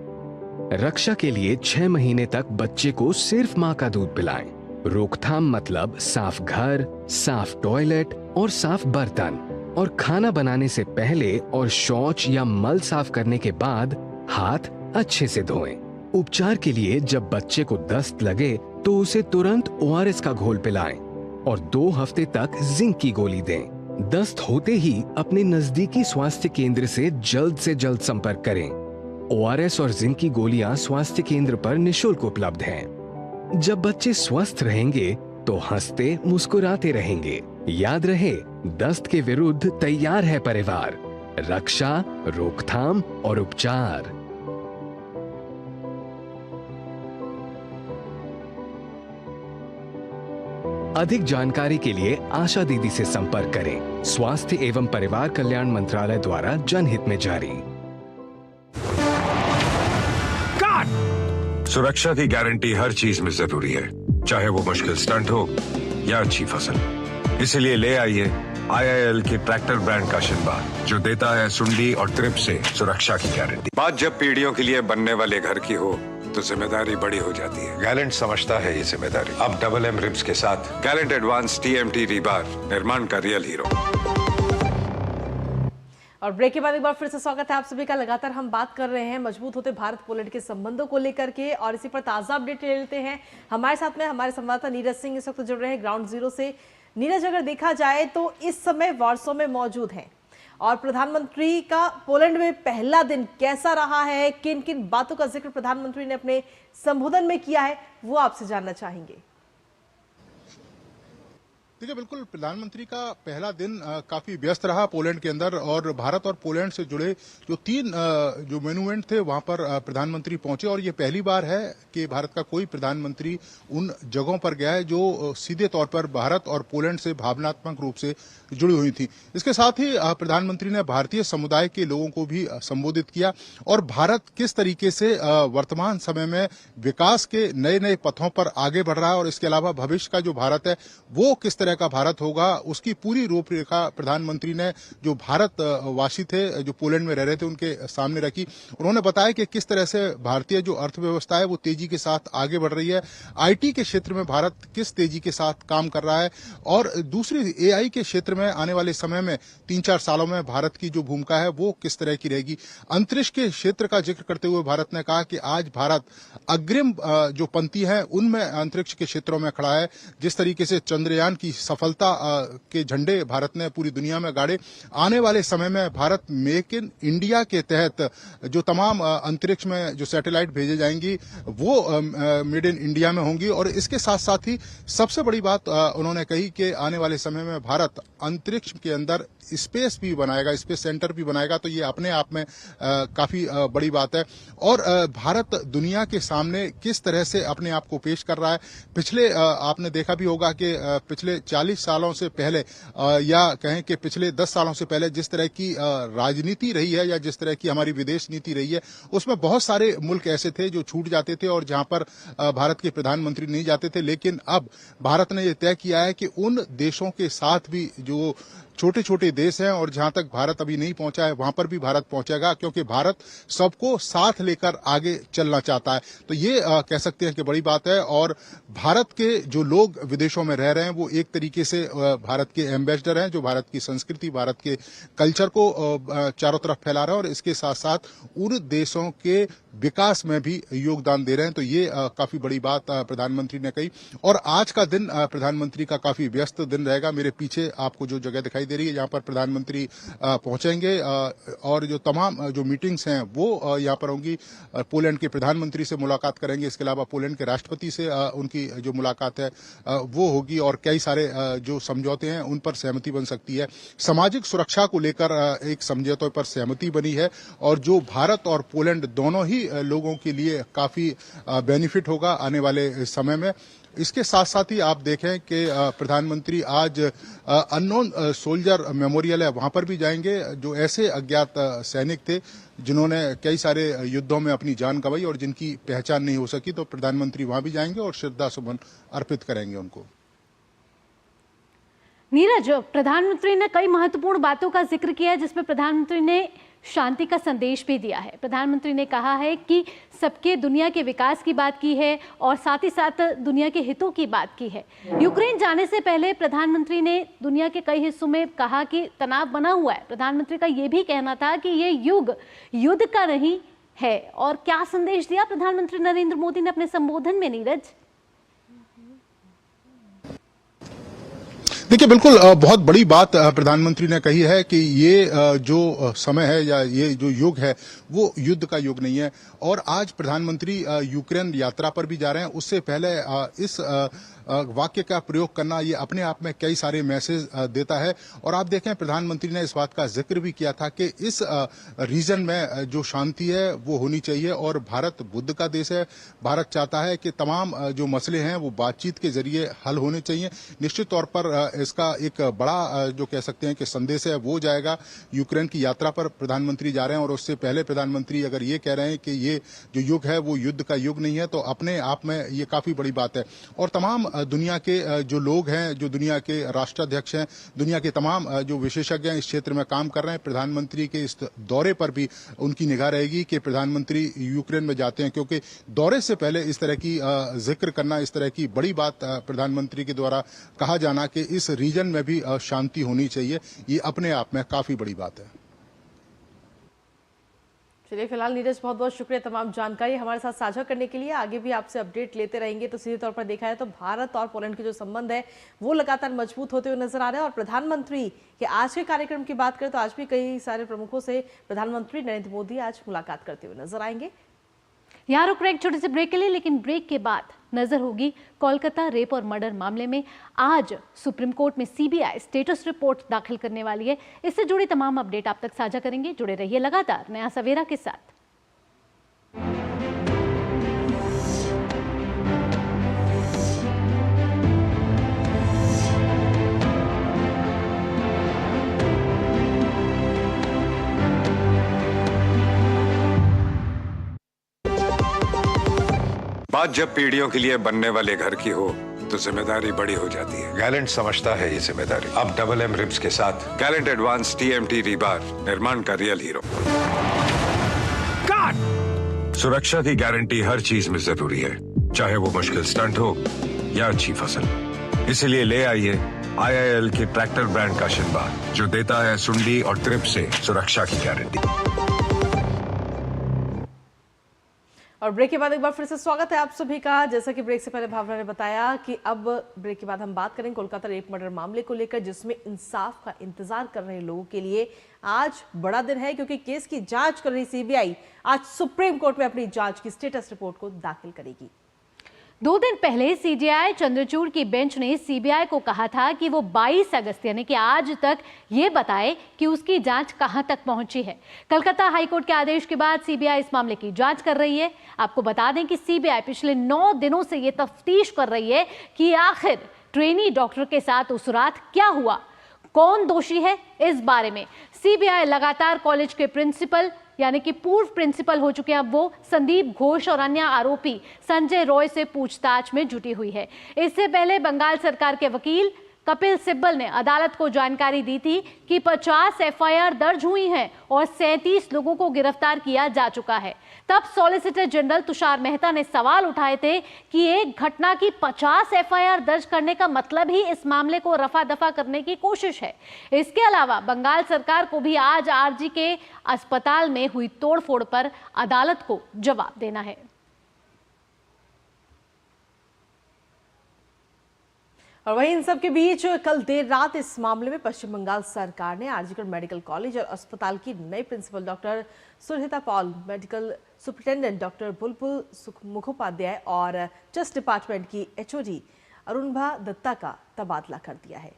रक्षा के लिए 6 महीने तक बच्चे को सिर्फ माँ का दूध पिलाएं। रोकथाम मतलब साफ घर, साफ टॉयलेट और साफ बर्तन, और खाना बनाने से पहले और शौच या मल साफ करने के बाद हाथ अच्छे से धोएं। उपचार के लिए जब बच्चे को दस्त लगे तो उसे तुरंत ORS का घोल पिलाएं और 2 हफ्ते तक जिंक की गोली दें। दस्त होते ही अपने नजदीकी स्वास्थ्य केंद्र से जल्द संपर्क करें। ORS और जिंक की गोलियां स्वास्थ्य केंद्र पर निशुल्क उपलब्ध हैं। जब बच्चे स्वस्थ रहेंगे तो हंसते मुस्कुराते रहेंगे। याद रहे, दस्त के विरुद्ध तैयार है परिवार। रक्षा, रोकथाम और उपचार। अधिक जानकारी के लिए आशा दीदी से संपर्क करें। स्वास्थ्य एवं परिवार कल्याण मंत्रालय द्वारा जनहित में जारी। सुरक्षा की गारंटी हर चीज में जरूरी है, चाहे वो मुश्किल स्टंट हो या अच्छी फसल। इसलिए ले आइए IIL के ट्रैक्टर ब्रांड का शिनबा, जो देता है सुंडी और ट्रिप से सुरक्षा की गारंटी। बात जब पीढ़ियों के लिए बनने वाले घर की हो तो जिम्मेदारी बड़ी हो जाती है। गैलेंट समझता है ये जिम्मेदारी। अब MM रिब्स के साथ गैलेंट एडवांस TMT रीबार, निर्माण का रियल हीरो। और ब्रेक के बाद एक बार फिर से स्वागत है आप सभी का। लगातार हम बात कर रहे हैं मजबूत होते भारत पोलैंड के संबंधों को लेकर के, और इसी पर ताजा अपडेट ले लेते हैं। हमारे साथ में हमारे संवाददाता नीरज सिंह इस वक्त जुड़ रहे हैं ग्राउंड जीरो से। नीरज, अगर देखा जाए तो इस समय वॉर्सो में मौजूद हैं और प्रधानमंत्री का पोलैंड में पहला दिन कैसा रहा है, किन किन बातों का जिक्र प्रधानमंत्री ने अपने संबोधन में किया है, वो आपसे जानना चाहेंगे। देखिए, बिल्कुल प्रधानमंत्री का पहला दिन काफी व्यस्त रहा पोलैंड के अंदर, और भारत और पोलैंड से जुड़े जो 3 जो मोन्यूमेंट थे वहां पर प्रधानमंत्री पहुंचे। और ये पहली बार है कि भारत का कोई प्रधानमंत्री उन जगहों पर गया है जो सीधे तौर पर भारत और पोलैंड से भावनात्मक रूप से जुड़ी हुई थी। इसके साथ ही प्रधानमंत्री ने भारतीय समुदाय के लोगों को भी संबोधित किया और भारत किस तरीके से वर्तमान समय में विकास के नए नए पथों पर आगे बढ़ रहा है, और इसके अलावा भविष्य का जो भारत है वो किस तरह का भारत होगा, उसकी पूरी रूपरेखा प्रधानमंत्री ने जो भारत वासी थे, जो पोलैंड में रह रहे थे, उनके सामने रखी। उन्होंने बताया कि किस तरह से भारतीय जो अर्थव्यवस्था है वो तेजी के साथ आगे बढ़ रही है, IT के क्षेत्र में भारत किस तेजी के साथ काम कर रहा है, और दूसरी AI के क्षेत्र में आने वाले समय में 3-4 सालों में भारत की जो भूमिका है वो किस तरह की रहेगी। अंतरिक्ष के क्षेत्र का जिक्र करते हुए भारत ने कहा कि आज भारत अग्रिम जो पंक्ति है उनमें अंतरिक्ष के क्षेत्रों में खड़ा है। जिस तरीके से चंद्रयान की सफलता के झंडे भारत ने पूरी दुनिया में गाड़े। आने वाले समय में भारत मेक इन इंडिया के तहत जो तमाम अंतरिक्ष में जो सैटेलाइट भेजे जाएंगी वो मेड इन इंडिया में होंगी। और इसके साथ साथ ही सबसे बड़ी बात उन्होंने कही कि आने वाले समय में भारत अंतरिक्ष के अंदर स्पेस भी बनाएगा, स्पेस सेंटर भी बनाएगा। तो ये अपने आप में काफी बड़ी बात है। और भारत दुनिया के सामने किस तरह से अपने आप को पेश कर रहा है। पिछले आपने देखा भी होगा कि पिछले 40 सालों से पहले या कहें कि पिछले 10 सालों से पहले जिस तरह की राजनीति रही है या जिस तरह की हमारी विदेश नीति रही है, उसमें बहुत सारे मुल्क ऐसे थे जो छूट जाते थे और जहां पर भारत के प्रधानमंत्री नहीं जाते थे। लेकिन अब भारत ने यह तय किया है कि उन देशों के साथ भी जो छोटे छोटे देश हैं और जहां तक भारत अभी नहीं पहुंचा है वहां पर भी भारत पहुंचेगा, क्योंकि भारत सबको साथ लेकर आगे चलना चाहता है। तो ये कह सकते हैं कि बड़ी बात है। और भारत के जो लोग विदेशों में रह रहे हैं वो एक तरीके से भारत के एम्बेसडर हैं, जो भारत की संस्कृति, भारत के कल्चर को चारों तरफ फैला रहे हैं और इसके साथ साथ उन देशों के विकास में भी योगदान दे रहे हैं। तो ये काफी बड़ी बात प्रधानमंत्री ने कही। और आज का दिन प्रधानमंत्री का काफी व्यस्त दिन रहेगा। मेरे पीछे आपको जो जगह दिखाई दे रही है, यहाँ पर प्रधानमंत्री पहुंचेंगे और जो तमाम जो मीटिंग्स हैं वो यहाँ पर होंगी। पोलैंड के प्रधानमंत्री से मुलाकात करेंगे। इसके अलावा पोलैंड के राष्ट्रपति से उनकी जो मुलाकात है वो होगी और कई सारे जो समझौते हैं उन पर सहमति बन सकती है। सामाजिक सुरक्षा को लेकर एक समझौते पर सहमति बनी है और जो भारत और पोलैंड दोनों ही लोगों के लिए काफी बेनिफिट होगा आने वाले समय में। इसके साथ साथ ही आप देखें कि प्रधानमंत्री आज अननोन सोल्जर मेमोरियल है वहां पर भी जाएंगे, जो ऐसे अज्ञात सैनिक थे जिन्होंने कई सारे युद्धों में अपनी जान गंवाई और जिनकी पहचान नहीं हो सकी। तो प्रधानमंत्री वहां भी जाएंगे और श्रद्धा सुमन अर्पित करेंगे उनको। नीरज, प्रधानमंत्री ने कई महत्वपूर्ण बातों का जिक्र किया है जिसमें प्रधानमंत्री ने शांति का संदेश भी दिया है। प्रधानमंत्री ने कहा है कि सबके दुनिया के विकास की बात की है और साथ ही साथ दुनिया के हितों की बात की है। यूक्रेन जाने से पहले प्रधानमंत्री ने दुनिया के कई हिस्सों में कहा कि तनाव बना हुआ है। प्रधानमंत्री का ये भी कहना था कि ये युग युद्ध का नहीं है। और क्या संदेश दिया प्रधानमंत्री नरेंद्र मोदी ने अपने संबोधन में, नीरज? देखिए, बिल्कुल बहुत बड़ी बात प्रधानमंत्री ने कही है कि ये जो समय है या ये जो युग है वो युद्ध का युग नहीं है। और आज प्रधानमंत्री यूक्रेन यात्रा पर भी जा रहे हैं। उससे पहले इस वाक्य का प्रयोग करना ये अपने आप में कई सारे मैसेज देता है। और आप देखें, प्रधानमंत्री ने इस बात का जिक्र भी किया था कि इस रीजन में जो शांति है वो होनी चाहिए और भारत बुद्ध का देश है। भारत चाहता है कि तमाम जो मसले हैं वो बातचीत के जरिए हल होने चाहिए। निश्चित तौर पर इसका एक बड़ा जो कह सकते हैं कि संदेश है वो जाएगा। यूक्रेन की यात्रा पर प्रधानमंत्री जा रहे हैं और उससे पहले प्रधानमंत्री अगर ये कह रहे हैं कि ये जो युग है वो युद्ध का युग नहीं है, तो अपने आप में ये काफी बड़ी बात है। और तमाम दुनिया के जो लोग हैं, जो दुनिया के राष्ट्राध्यक्ष हैं, दुनिया के तमाम जो विशेषज्ञ हैं इस क्षेत्र में काम कर रहे हैं, प्रधानमंत्री के इस दौरे पर भी उनकी निगाह रहेगी कि प्रधानमंत्री यूक्रेन में जाते हैं, क्योंकि दौरे से पहले इस तरह की जिक्र करना, इस तरह की बड़ी बात प्रधानमंत्री के द्वारा कहा जाना कि इस रीजन में भी शांति होनी चाहिए, ये अपने आप में काफी बड़ी बात है। चलिए, फिलहाल नीरज बहुत बहुत शुक्रिया तमाम जानकारी हमारे साथ साझा करने के लिए। आगे भी आपसे अपडेट लेते रहेंगे। तो सीधे तौर पर देखा है तो भारत और पोलैंड के जो संबंध है वो लगातार मजबूत होते हुए नजर आ रहे हैं। और प्रधानमंत्री के आज के कार्यक्रम की बात करें तो आज भी कई सारे प्रमुखों से प्रधानमंत्री नरेंद्र मोदी आज मुलाकात करते हुए नजर आएंगे। यहाँ रुक रहे एक छोटे से ब्रेक के लिए, लेकिन ब्रेक के बाद नजर होगी कोलकाता रेप और मर्डर मामले में आज सुप्रीम कोर्ट में सीबीआई स्टेटस रिपोर्ट दाखिल करने वाली है। इससे जुड़ी तमाम अपडेट आप तक साझा करेंगे। जुड़े रहिए लगातार नया सवेरा के साथ। बात जब पीढ़ियों के लिए बनने वाले घर की हो तो जिम्मेदारी बड़ी हो जाती है। गैलेंट समझता है ये जिम्मेदारी। अब डबल एम रिब्स के साथ गैलेंट एडवांस TMT रीबार, निर्माण का रियल हीरो। सुरक्षा की गारंटी हर चीज में जरूरी है, चाहे वो मुश्किल स्टंट हो या अच्छी फसल। इसलिए ले आइए IIL के ट्रैक्टर ब्रांड का शिनबार, जो देता है सुंडी और ट्रिप से सुरक्षा की गारंटी। और ब्रेक के बाद एक बार फिर से स्वागत है आप सभी का। जैसा कि ब्रेक से पहले भावना ने बताया कि अब ब्रेक के बाद हम बात करेंगे कोलकाता रेप मर्डर मामले को लेकर, जिसमें इंसाफ का इंतजार कर रहे लोगों के लिए आज बड़ा दिन है, क्योंकि केस की जांच कर रही सीबीआई आज सुप्रीम कोर्ट में अपनी जांच की स्टेटस रिपोर्ट को दाखिल करेगी। 2 दिन पहले सीजेआई चंद्रचूड़ की बेंच ने सीबीआई को कहा था कि वो 22 अगस्त यानी कि आज तक ये बताए कि उसकी जांच कहां तक पहुंची है। कलकत्ता हाईकोर्ट के आदेश के बाद सीबीआई इस मामले की जांच कर रही है। आपको बता दें कि सीबीआई पिछले 9 दिनों से ये तफ्तीश कर रही है कि आखिर ट्रेनी डॉक्टर के साथ उस रात क्या हुआ, कौन दोषी है। इस बारे में सीबीआई लगातार कॉलेज के प्रिंसिपल यानी कि पूर्व प्रिंसिपल हो चुके हैं अब वो संदीप घोष और अन्य आरोपी संजय रॉय से पूछताछ में जुटी हुई है। इससे पहले बंगाल सरकार के वकील कपिल सिब्बल ने अदालत को जानकारी दी थी कि 50 एफआईआर दर्ज हुई हैं और 37 लोगों को गिरफ्तार किया जा चुका है। तब सॉलिसिटर जनरल तुषार मेहता ने सवाल उठाए थे कि एक घटना की 50 एफआईआर दर्ज करने का मतलब ही इस मामले को रफा दफा करने की कोशिश है। इसके अलावा बंगाल सरकार को भी आज आरजी के अस्पताल में हुई तोड़फोड़ पर अदालत को जवाब देना है। और वहीं इन सब के बीच कल देर रात इस मामले में पश्चिम बंगाल सरकार ने आरजीकर मेडिकल कॉलेज और अस्पताल की नई principal doctor Surhita Paul, medical superintendent doctor Bulbul Mukhopadhyay और जस्ट डिपार्टमेंट की एचओडी अरुणभा दत्ता का तबादला कर दिया है।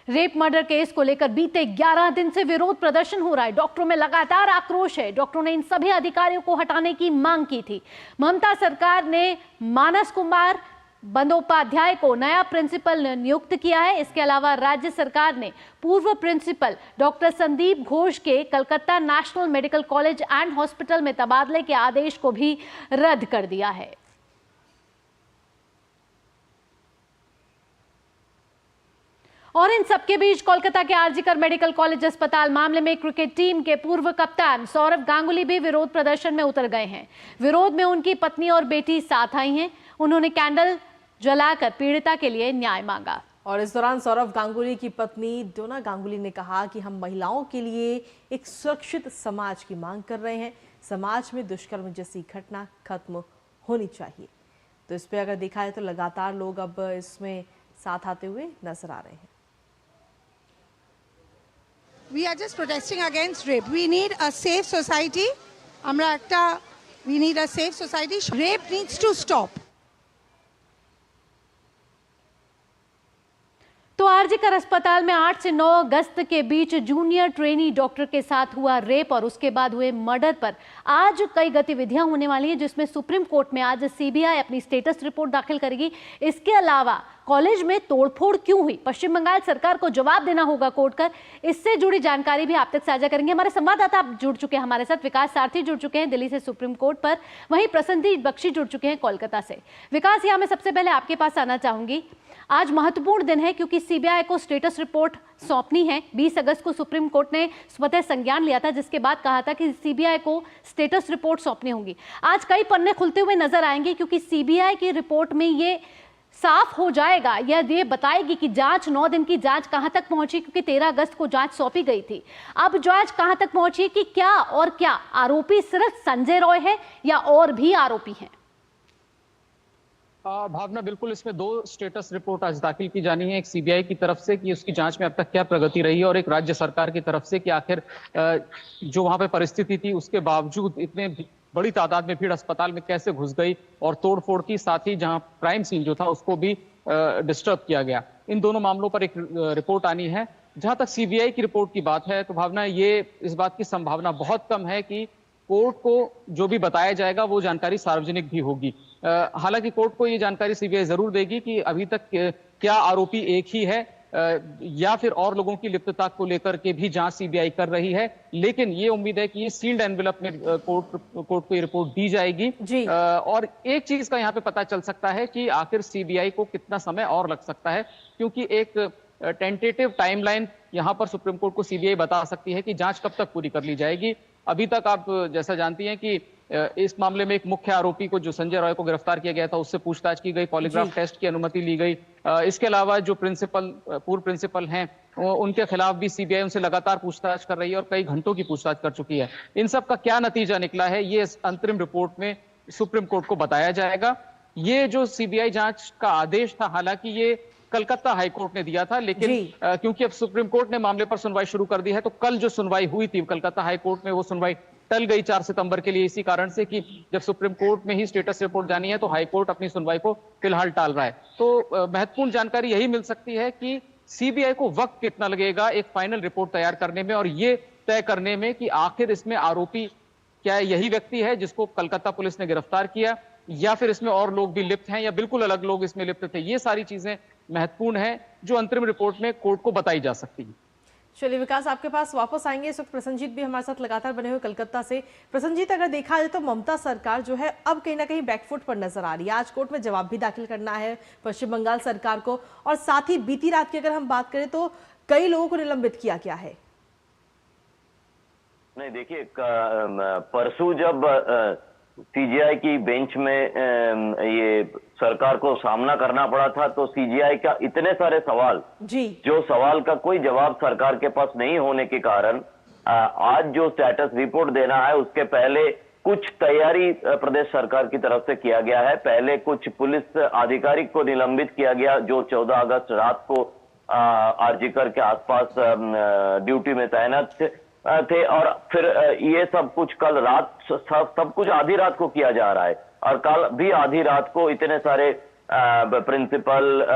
रेप मर्डर केस को लेकर बीते 11 दिन से विरोध प्रदर्शन हो रहा है। डॉक्टरों में लगातार आक्रोश है। डॉक्टरों ने इन सभी अधिकारियों को हटाने की मांग की थी। ममता सरकार ने मानस कुमार बंदोपाध्याय को नया प्रिंसिपल नियुक्त किया है। इसके अलावा राज्य सरकार ने पूर्व प्रिंसिपल डॉक्टर संदीप घोष के Calcutta national medical college and hospital में तबादले के आदेश को भी रद्द कर दिया है। और इन सबके बीच कोलकाता के आरजीकर मेडिकल कॉलेज अस्पताल मामले में क्रिकेट टीम के पूर्व कप्तान सौरभ गांगुली भी विरोध प्रदर्शन में उतर गए हैं। विरोध में उनकी पत्नी और बेटी साथ आई हैं। उन्होंने कैंडल जलाकर पीड़िता के लिए न्याय मांगा। और इस दौरान सौरभ गांगुली की पत्नी डोना गांगुली ने कहा कि हम महिलाओं के लिए एक सुरक्षित समाज की मांग कर रहे हैं। समाज में दुष्कर्म जैसी घटना खत्म होनी चाहिए। तो इस पे अगर देखा है तो लगातार लोग अब इसमें साथ आते हुए नजर आ रहे हैं। We are just protesting against rape. We need a safe society. We need a safe society. Rape needs to stop. तो आरजीकर अस्पताल में 8 से 9 अगस्त के बीच जूनियर ट्रेनी डॉक्टर के साथ हुआ रेप और उसके बाद हुए मर्डर पर आज कई गतिविधियां होने वाली हैं, जिसमें सुप्रीम कोर्ट में आज सीबीआई अपनी स्टेटस रिपोर्ट दाखिल करेगी। इसके अलावा कॉलेज में तोड़फोड़ क्यों हुई, पश्चिम बंगाल सरकार को जवाब देना होगा कोर्ट कर। इससे जुड़ी जानकारी भी आप तक साझा करेंगे। हमारे संवाददाता आप जुड़ चुके हैं हमारे साथ। विकास सारथी जुड़ चुके हैं दिल्ली से सुप्रीम कोर्ट पर, वहीं प्रसन्नजीत बख्शी जुड़ चुके हैं कोलकाता से। विकास, यहाँ मैं सबसे पहले आपके पास आना चाहूंगी। आज महत्वपूर्ण दिन है क्योंकि सीबीआई को स्टेटस रिपोर्ट सौंपनी है। 20 अगस्त को सुप्रीम कोर्ट ने स्वतः संज्ञान लिया था, जिसके बाद कहा था कि सीबीआई को स्टेटस रिपोर्ट सौंपनी होगी। आज कई पन्ने खुलते हुए नजर आएंगे क्योंकि सीबीआई की रिपोर्ट में ये साफ हो जाएगा, ये बताएगी कि जांच 9 दिन की जांच कहां तक पहुंची, क्योंकि 13 अगस्त को जांच सौंपी गई थी। अब जांच कहां तक पहुंची कि क्या और क्या आरोपी सिर्फ संजय रॉय है या और भी आरोपी हैं? भावना, बिल्कुल इसमें 2 स्टेटस रिपोर्ट आज दाखिल की जानी है। एक सीबीआई की तरफ से कि उसकी जांच में अब तक क्या प्रगति रही है, और एक राज्य सरकार की तरफ से कि आखिर जो वहां पे परिस्थिति थी उसके बावजूद इतने बड़ी तादाद में भीड़ अस्पताल में कैसे घुस गई और तोड़फोड़ की, साथ ही जहां क्राइम सीन जो था उसको भी डिस्टर्ब किया गया। इन दोनों मामलों पर एक रिपोर्ट आनी है। जहां तक सीबीआई की रिपोर्ट की बात है तो भावना, ये इस बात की संभावना बहुत कम है कि कोर्ट को जो भी बताया जाएगा वो जानकारी सार्वजनिक भी होगी। हालांकि कोर्ट को ये जानकारी सीबीआई जरूर देगी कि अभी तक क्या आरोपी एक ही है या फिर और लोगों की लिप्तता को लेकर के भी जांच सीबीआई कर रही है। लेकिन ये उम्मीद है कि ये सील्ड एनवेलप में कोर्ट को ये रिपोर्ट दी जाएगी जी। और एक चीज का यहाँ पे पता चल सकता है कि आखिर सीबीआई को कितना समय और लग सकता है, क्योंकि एक टेंटेटिव टाइमलाइन यहाँ पर सुप्रीम कोर्ट को सीबीआई बता सकती है कि जांच कब तक पूरी कर ली जाएगी। अभी तक आप जैसा जानती हैं कि इस मामले में एक मुख्य आरोपी को, जो संजय रॉय को गिरफ्तार किया गया था, उससे पूछताछ की गई, पॉलीग्राफ टेस्ट की अनुमति ली गई। इसके अलावा जो पूर्व प्रिंसिपल हैं उनके खिलाफ भी सीबीआई उनसे लगातार पूछताछ कर रही है और कई घंटों की पूछताछ कर चुकी है। इन सब का क्या नतीजा निकला है ये अंतरिम रिपोर्ट में सुप्रीम कोर्ट को बताया जाएगा। ये जो सीबीआई जांच का आदेश था, हालांकि ये कलकत्ता हाईकोर्ट ने दिया था, लेकिन क्योंकि अब सुप्रीम कोर्ट ने मामले पर सुनवाई शुरू कर दी है, तो कल जो सुनवाई हुई थी कलकत्ता हाईकोर्ट में, वो सुनवाई टल गई 4 सितंबर के लिए, इसी कारण से कि जब सुप्रीम कोर्ट में ही स्टेटस रिपोर्ट जानी है तो हाईकोर्ट अपनी सुनवाई को फिलहाल टाल रहा है। तो महत्वपूर्ण जानकारी यही मिल सकती है कि सीबीआई को वक्त कितना लगेगा एक फाइनल रिपोर्ट तैयार करने में और ये तय करने में कि आखिर इसमें आरोपी क्या यही व्यक्ति है जिसको कलकत्ता पुलिस ने गिरफ्तार किया, या फिर इसमें और लोग भी लिप्त हैं, या बिल्कुल अलग लोग इसमें लिप्त थे। ये सारी चीजें महत्वपूर्ण है जो अंतरिम रिपोर्ट में कोर्ट को बताई जा सकती है। चलिए विकास, आपके पास वापस आएंगे। इस वक्त प्रसन्नजीत भी हमारे साथ लगातार बने हुए कलकत्ता से। प्रसन्नजीत, अगर देखा जाए तो ममता सरकार जो है अब कहीं ना कहीं बैकफुट पर नजर आ रही है। आज कोर्ट में जवाब भी दाखिल करना है पश्चिम बंगाल सरकार को, और साथ ही बीती रात की अगर हम बात करें तो कई लोगों को निलंबित किया गया है। नहीं, देखिए, परसों जब सीजीआई की बेंच में ये सरकार को सामना करना पड़ा था, तो सीजीआई का इतने सारे सवाल, जो सवाल का कोई जवाब सरकार के पास नहीं होने के कारण आज जो स्टेटस रिपोर्ट देना है उसके पहले कुछ तैयारी प्रदेश सरकार की तरफ से किया गया है। पहले कुछ पुलिस आधिकारिक को निलंबित किया गया जो 14 अगस्त रात को आरजीकर के आसपास ड्यूटी में तैनात थे, और फिर ये सब कुछ कल रात सब कुछ आधी रात को किया जा रहा है, और कल भी आधी रात को इतने सारे प्रिंसिपल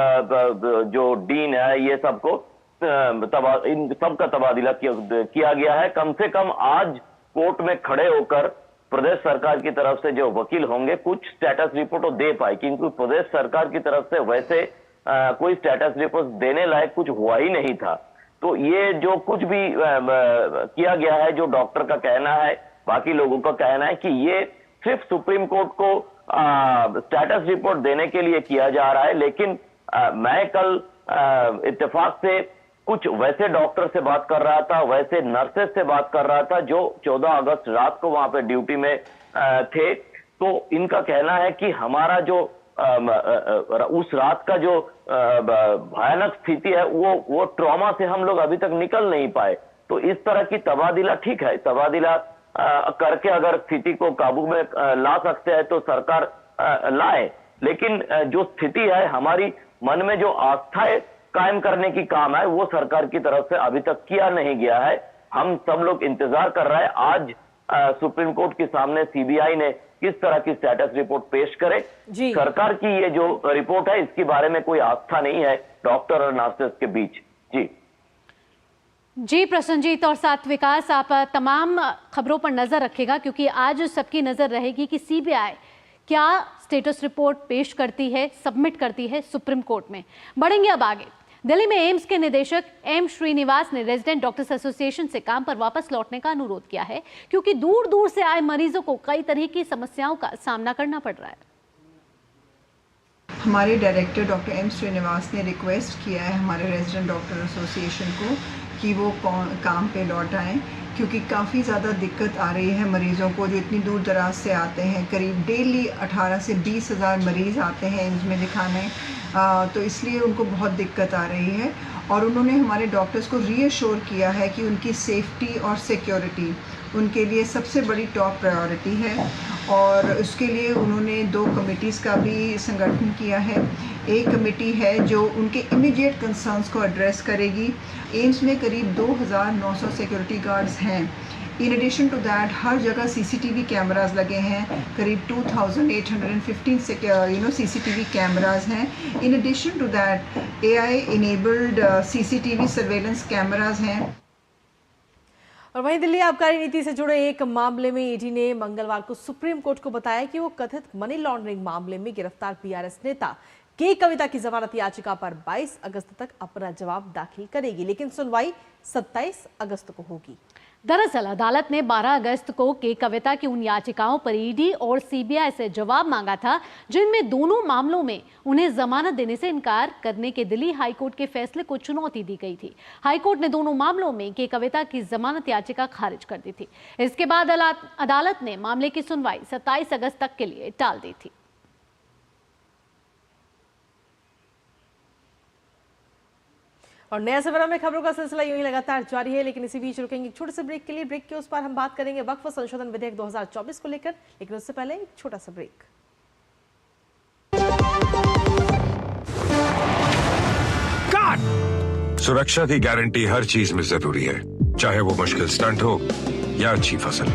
जो डीन है ये सबको इन सबका तबादला किया गया है। कम से कम आज कोर्ट में खड़े होकर प्रदेश सरकार की तरफ से जो वकील होंगे कुछ स्टेटस रिपोर्ट दे पाए, क्योंकि प्रदेश सरकार की तरफ से वैसे कोई स्टेटस रिपोर्ट देने लायक कुछ हुआ ही नहीं था। तो ये जो कुछ भी किया गया है, जो डॉक्टर का कहना है, बाकी लोगों का कहना है कि ये सिर्फ सुप्रीम कोर्ट को स्टेटस रिपोर्ट देने के लिए किया जा रहा है। लेकिन मैं कल इत्तेफाक से कुछ वैसे डॉक्टर से बात कर रहा था, वैसे नर्सेस से बात कर रहा था जो 14 अगस्त रात को वहां पे ड्यूटी में थे। तो इनका कहना है कि हमारा जो उस रात का जो भयानक स्थिति है वो ट्रॉमा से हम लोग अभी तक निकल नहीं पाए। तो इस तरह की तबादला ठीक है, तबादला करके अगर स्थिति को काबू में ला सकते हैं तो सरकार लाए, लेकिन जो स्थिति है हमारी मन में जो आस्थाएं कायम करने की काम है वो सरकार की तरफ से अभी तक किया नहीं गया है। हम सब लोग इंतजार कर रहे हैं आज सुप्रीम कोर्ट के सामने सीबीआई ने किस तरह की स्टेटस रिपोर्ट पेश करे। सरकार की ये जो रिपोर्ट है इसके बारे में कोई आस्था नहीं है डॉक्टर और नर्सेस के बीच। जी प्रसन्नजीत और साथ विकास, आप तमाम खबरों पर नजर रखेगा क्योंकि आज सबकी नजर रहेगी कि सीबीआई क्या स्टेटस रिपोर्ट पेश करती है, सबमिट करती है सुप्रीम कोर्ट में। बढ़ेंगे अब आगे। दिल्ली में एम्स के निदेशक एम श्रीनिवास ने रेजिडेंट डॉक्टर्स एसोसिएशन से काम पर वापस लौटने का अनुरोध किया है क्योंकि दूर दूर से आए मरीजों को कई तरह की समस्याओं का सामना करना पड़ रहा है। हमारे डायरेक्टर डॉक्टर एम श्रीनिवास ने रिक्वेस्ट किया है हमारे रेजिडेंट डॉक्टर एसोसिएशन को कि वो काम पे लौट आएँ क्योंकि काफ़ी ज़्यादा दिक्कत आ रही है मरीज़ों को जो इतनी दूर दराज से आते हैं। करीब डेली 18 से 20 हज़ार मरीज़ आते हैं एम्स में दिखाने, तो इसलिए उनको बहुत दिक्कत आ रही है। और उन्होंने हमारे डॉक्टर्स को रीअश्योर किया है कि उनकी सेफ्टी और सिक्योरिटी उनके लिए सबसे बड़ी टॉप प्रायोरिटी है। और उसके लिए उन्होंने 2 कमिटीज़ का भी संगठन किया है। एक कमेटी है जो उनके इमीडिएट कंसर्न्स को एड्रेस करेगी। एम्स में करीब 2900 सिक्योरिटी गार्ड्स हैं। इन एडिशन टू दैट हर जगह सीसीटीवी कैमरास लगे हैं, करीब 2815 सीसीटीवी कैमरास हैं। In addition to that AI enabled CCTV surveillance cameras हैं। और वहीं दिल्ली आबकारी नीति से जुड़े एक मामले में ईडी ने मंगलवार को सुप्रीम कोर्ट को बताया कि वो कथित मनी लॉन्ड्रिंग मामले में गिरफ्तार पीआरएस नेता के कविता की जमानत याचिका पर 22 अगस्त तक अपना जवाब दाखिल करेगी, लेकिन सुनवाई 27 अगस्त को होगी। दरअसल अदालत ने 12 अगस्त को के कविता की उन याचिकाओं पर ईडी और सीबीआई से जवाब मांगा था जिनमें दोनों मामलों में उन्हें जमानत देने से इनकार करने के दिल्ली हाईकोर्ट के फैसले को चुनौती दी गई थी। हाईकोर्ट ने दोनों मामलों में के कविता की जमानत याचिका खारिज कर दी थी। इसके बाद अदालत ने मामले की सुनवाई 27 अगस्त तक के लिए टाल दी थी। और नया सवेरा में खबरों का सिलसिला यूं ही लगातार जारी है, लेकिन इसी बीच रुकेंगे एक छोटे से ब्रेक के लिए। ब्रेक के उस पार हम बात करेंगे वक्फ संशोधन विधेयक 2024 को लेकर, लेकिन उससे पहले एक छोटा सा ब्रेक। सुरक्षा की गारंटी हर चीज में जरूरी है, चाहे वो मुश्किल स्टंट हो या अच्छी फसल।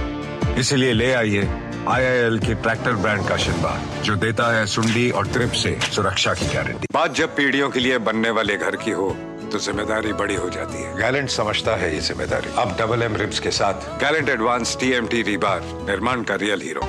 इसीलिए ले आइए IIL के ट्रैक्टर ब्रांड का शिनबा, जो देता है सुंडी और ट्रिप से सुरक्षा की गारंटी। बात जब पीढ़ियों के लिए बनने वाले घर की हो तो जिम्मेदारी बड़ी हो जाती है। गैलेंट समझता है ये जिम्मेदारी। अब डबल M रिब्स के साथ गैलेंट एडवांस TMT रीबार, निर्माण का रियल हीरो।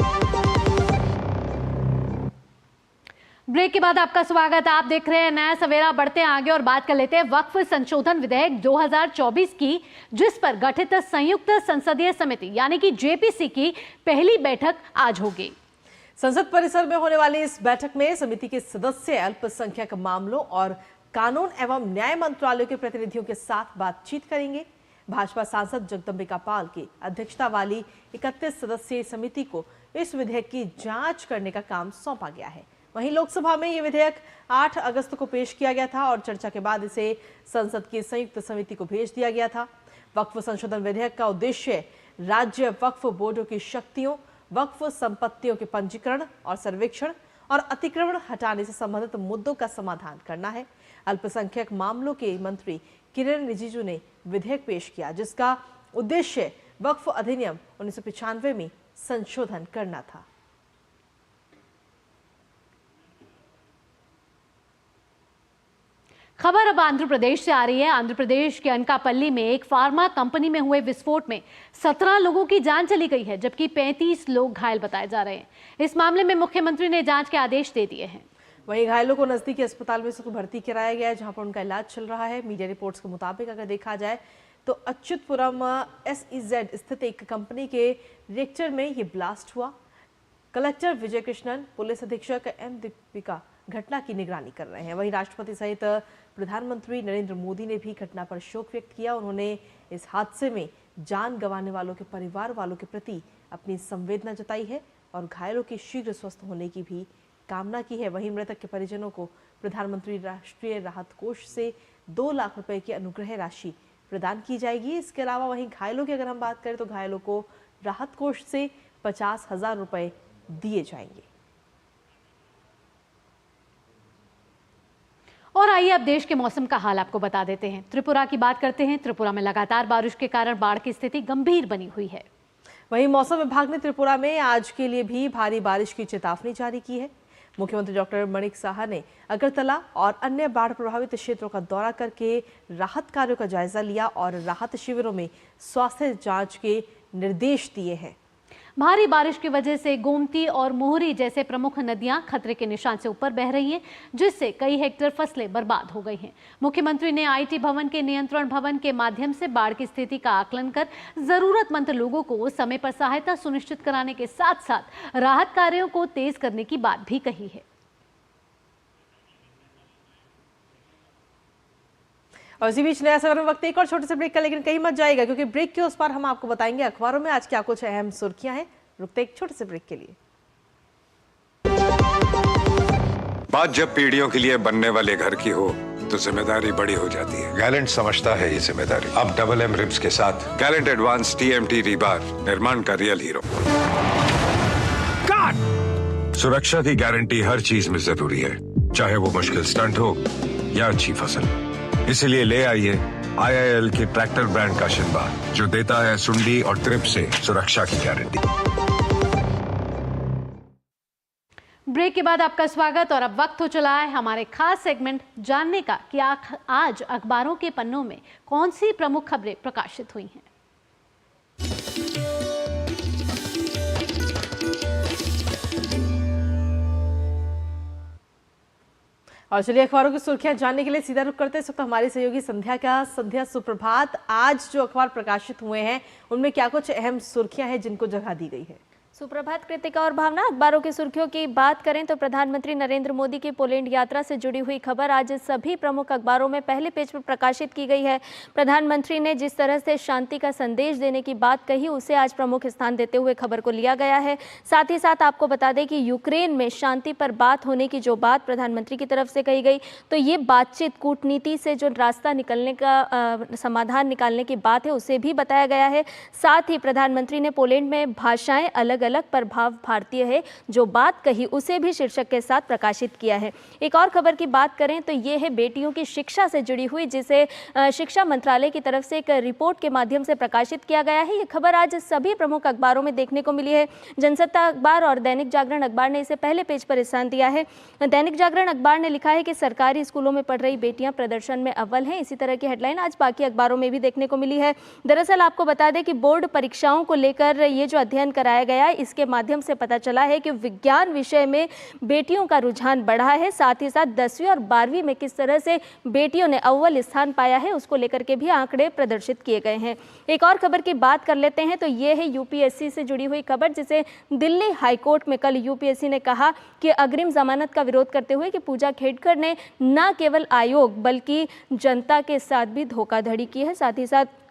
ब्रेक के बाद आपका स्वागत। आप देख रहे हैं नया सवेरा। बढ़ते हैं आगे और बात कर लेते हैं वक्फ संशोधन विधेयक 2024 की, जिस पर गठित संयुक्त संसदीय समिति यानी कि JPC की पहली बैठक आज होगी। संसद परिसर में होने वाली इस बैठक में समिति के सदस्य अल्पसंख्यक मामलों और कानून एवं न्याय मंत्रालयों के प्रतिनिधियों के साथ बातचीत करेंगे। भाजपा सांसद जगदम्बिका पाल की अध्यक्षता वाली 31 सदस्यीय समिति को इस विधेयक की जांच करने का काम सौंपा गया है। वहीं लोकसभा में ये विधेयक 8 अगस्त को पेश किया गया था और चर्चा के बाद इसे संसद की संयुक्त समिति को भेज दिया गया था। वक्फ संशोधन विधेयक का उद्देश्य राज्य वक्फ बोर्डों की शक्तियों, वक्फ संपत्तियों के पंजीकरण और सर्वेक्षण और अतिक्रमण हटाने से संबंधित मुद्दों का समाधान करना है। अल्पसंख्यक मामलों के मंत्री किरेन रिजिजू ने विधेयक पेश किया, जिसका उद्देश्य वक्फ अधिनियम 1995 में संशोधन करना था। खबर अब आंध्र प्रदेश से आ रही है। आंध्र प्रदेश के अनकापल्ली में एक फार्मा कंपनी में हुए विस्फोट में 17 लोगों की जान चली गई है, जबकि 35 लोग घायल बताए जा रहे हैं। इस मामले में मुख्यमंत्री ने जांच के आदेश दे दिए हैं। वहीं घायलों को नजदीकी अस्पताल में भर्ती कराया गया है, जहां पर उनका इलाज चल रहा है। मीडिया रिपोर्ट्स के मुताबिक अगर देखा जाए तो अच्युतपुरम SEZ स्थित एक कंपनी के रिएक्टर में ये ब्लास्ट हुआ। कलेक्टर विजय कृष्णन, पुलिस अधीक्षक M दीपिका घटना की निगरानी कर रहे हैं। वहीं राष्ट्रपति सहित प्रधानमंत्री नरेंद्र मोदी ने भी घटना पर शोक व्यक्त किया। उन्होंने इस हादसे में जान गंवाने वालों के परिवार वालों के प्रति अपनी संवेदना जताई है और घायलों के शीघ्र स्वस्थ होने की भी कामना की है। वहीं मृतक के परिजनों को प्रधानमंत्री राष्ट्रीय राहत कोष से 2 लाख रुपए की अनुग्रह राशि प्रदान की जाएगी। इसके अलावा वहीं घायलों की अगर हम बात करें तो घायलों को राहत कोष से 50,000 रुपए दिए जाएंगे। और आइए अब देश के मौसम का हाल आपको बता देते हैं। त्रिपुरा की बात करते हैं। त्रिपुरा में लगातार बारिश के कारण बाढ़ की स्थिति गंभीर बनी हुई है। वहीं मौसम विभाग ने त्रिपुरा में आज के लिए भी भारी बारिश की चेतावनी जारी की है। मुख्यमंत्री डॉक्टर मणिक साहा ने अगरतला और अन्य बाढ़ प्रभावित क्षेत्रों का दौरा करके राहत कार्यों का जायजा लिया और राहत शिविरों में स्वास्थ्य जांच के निर्देश दिए हैं। भारी बारिश की वजह से गोमती और मोहरी जैसे प्रमुख नदियां खतरे के निशान से ऊपर बह रही हैं, जिससे कई हेक्टेयर फसलें बर्बाद हो गई हैं। मुख्यमंत्री ने IT भवन के नियंत्रण भवन के माध्यम से बाढ़ की स्थिति का आकलन कर जरूरतमंद लोगों को समय पर सहायता सुनिश्चित कराने के साथ साथ राहत कार्यों को तेज करने की बात भी कही है। और इसी बीच नया सवेरा में वक्त एक और छोटे से ब्रेक का, लेकिन कहीं मत जाएगा क्योंकि ब्रेक के उस पार हम आपको बताएंगे अखबारों में आज क्या कुछ अहम सुर्खियां हैं। रुकते एक छोटे से ब्रेक के लिए। बात जब पीढ़ियों के लिए बनने वाले घर की हो तो जिम्मेदारी बड़ी हो जाती है। गैलेंट समझता है ये जिम्मेदारी। अब डबल M रिब्स के साथ गैलेंट एडवांस TMT रीबार, निर्माण का रियल हीरो। सुरक्षा की गारंटी हर चीज में जरूरी है, चाहे वो मुश्किल स्टंट हो या अच्छी फसल। इसीलिए ले आइए IIL के ट्रैक्टर ब्रांड का शिनबा, जो देता है सुंडी और ट्रिप से सुरक्षा की गारंटी। ब्रेक के बाद आपका स्वागत। और अब वक्त हो चला है हमारे खास सेगमेंट जानने का कि आज अखबारों के पन्नों में कौन सी प्रमुख खबरें प्रकाशित हुई हैं। और चलिए अखबारों की सुर्खियां जानने के लिए सीधा रुख करते हैं। इस वक्त हमारी सहयोगी संध्या सुप्रभात, आज जो अखबार प्रकाशित हुए हैं उनमें क्या कुछ अहम सुर्खियां हैं जिनको जगह दी गई है? सुप्रभात कृतिका और भावना। अखबारों की सुर्खियों की बात करें तो प्रधानमंत्री नरेंद्र मोदी की पोलैंड यात्रा से जुड़ी हुई खबर आज सभी प्रमुख अखबारों में पहले पेज पर प्रकाशित की गई है। प्रधानमंत्री ने जिस तरह से शांति का संदेश देने की बात कही उसे आज प्रमुख स्थान देते हुए खबर को लिया गया है। साथ ही साथ आपको बता दें कि यूक्रेन में शांति पर बात होने की जो बात प्रधानमंत्री की तरफ से कही गई, तो ये बातचीत कूटनीति से जो रास्ता निकलने का समाधान निकालने की बात है उसे भी बताया गया है। साथ ही प्रधानमंत्री ने पोलैंड में भाषाएं अलग अलग पर भाव भारतीय है जो बात कही उसे भी शीर्षक के साथ प्रकाशित किया है। एक और खबर की बात करें तो ये है बेटियों की शिक्षा से जुड़ी हुई, जिसे शिक्षा मंत्रालय की तरफ से एक रिपोर्ट के माध्यम से प्रकाशित किया गया है। ये खबर आज सभी प्रमुख अखबारों में देखने को मिली है। जनसत्ता अखबार और दैनिक जागरण अखबार ने इसे पहले पेज पर स्थान दिया है। दैनिक जागरण अखबार ने लिखा है कि सरकारी स्कूलों में पढ़ रही बेटियां प्रदर्शन में अव्वल हैं। इसी तरह की हेडलाइन आज बाकी अखबारों में भी देखने को मिली है। दरअसल आपको बता दें कि बोर्ड परीक्षाओं को लेकर ये जो अध्ययन कराया गया है इसके माध्यम से पता चला है कि विज्ञान विषय में बेटियों का रुझान बढ़ा है। साथ ही साथ 10वीं और 12वीं में किस तरह से बेटियों ने अव्वल स्थान पाया है उसको लेकर के भी आंकड़े प्रदर्शित किए गए हैं। एक और खबर की बात कर लेते हैं तो ये है यूपीएससी से जुड़ी हुई खबर, जिसे दिल्ली हाईकोर्ट में कल यूपीएससी ने कहा कि अग्रिम जमानत का विरोध करते हुए कि पूजा खेड़कर ने न केवल आयोग बल्कि जनता के साथ भी धोखाधड़ी की है। साथ ही साथ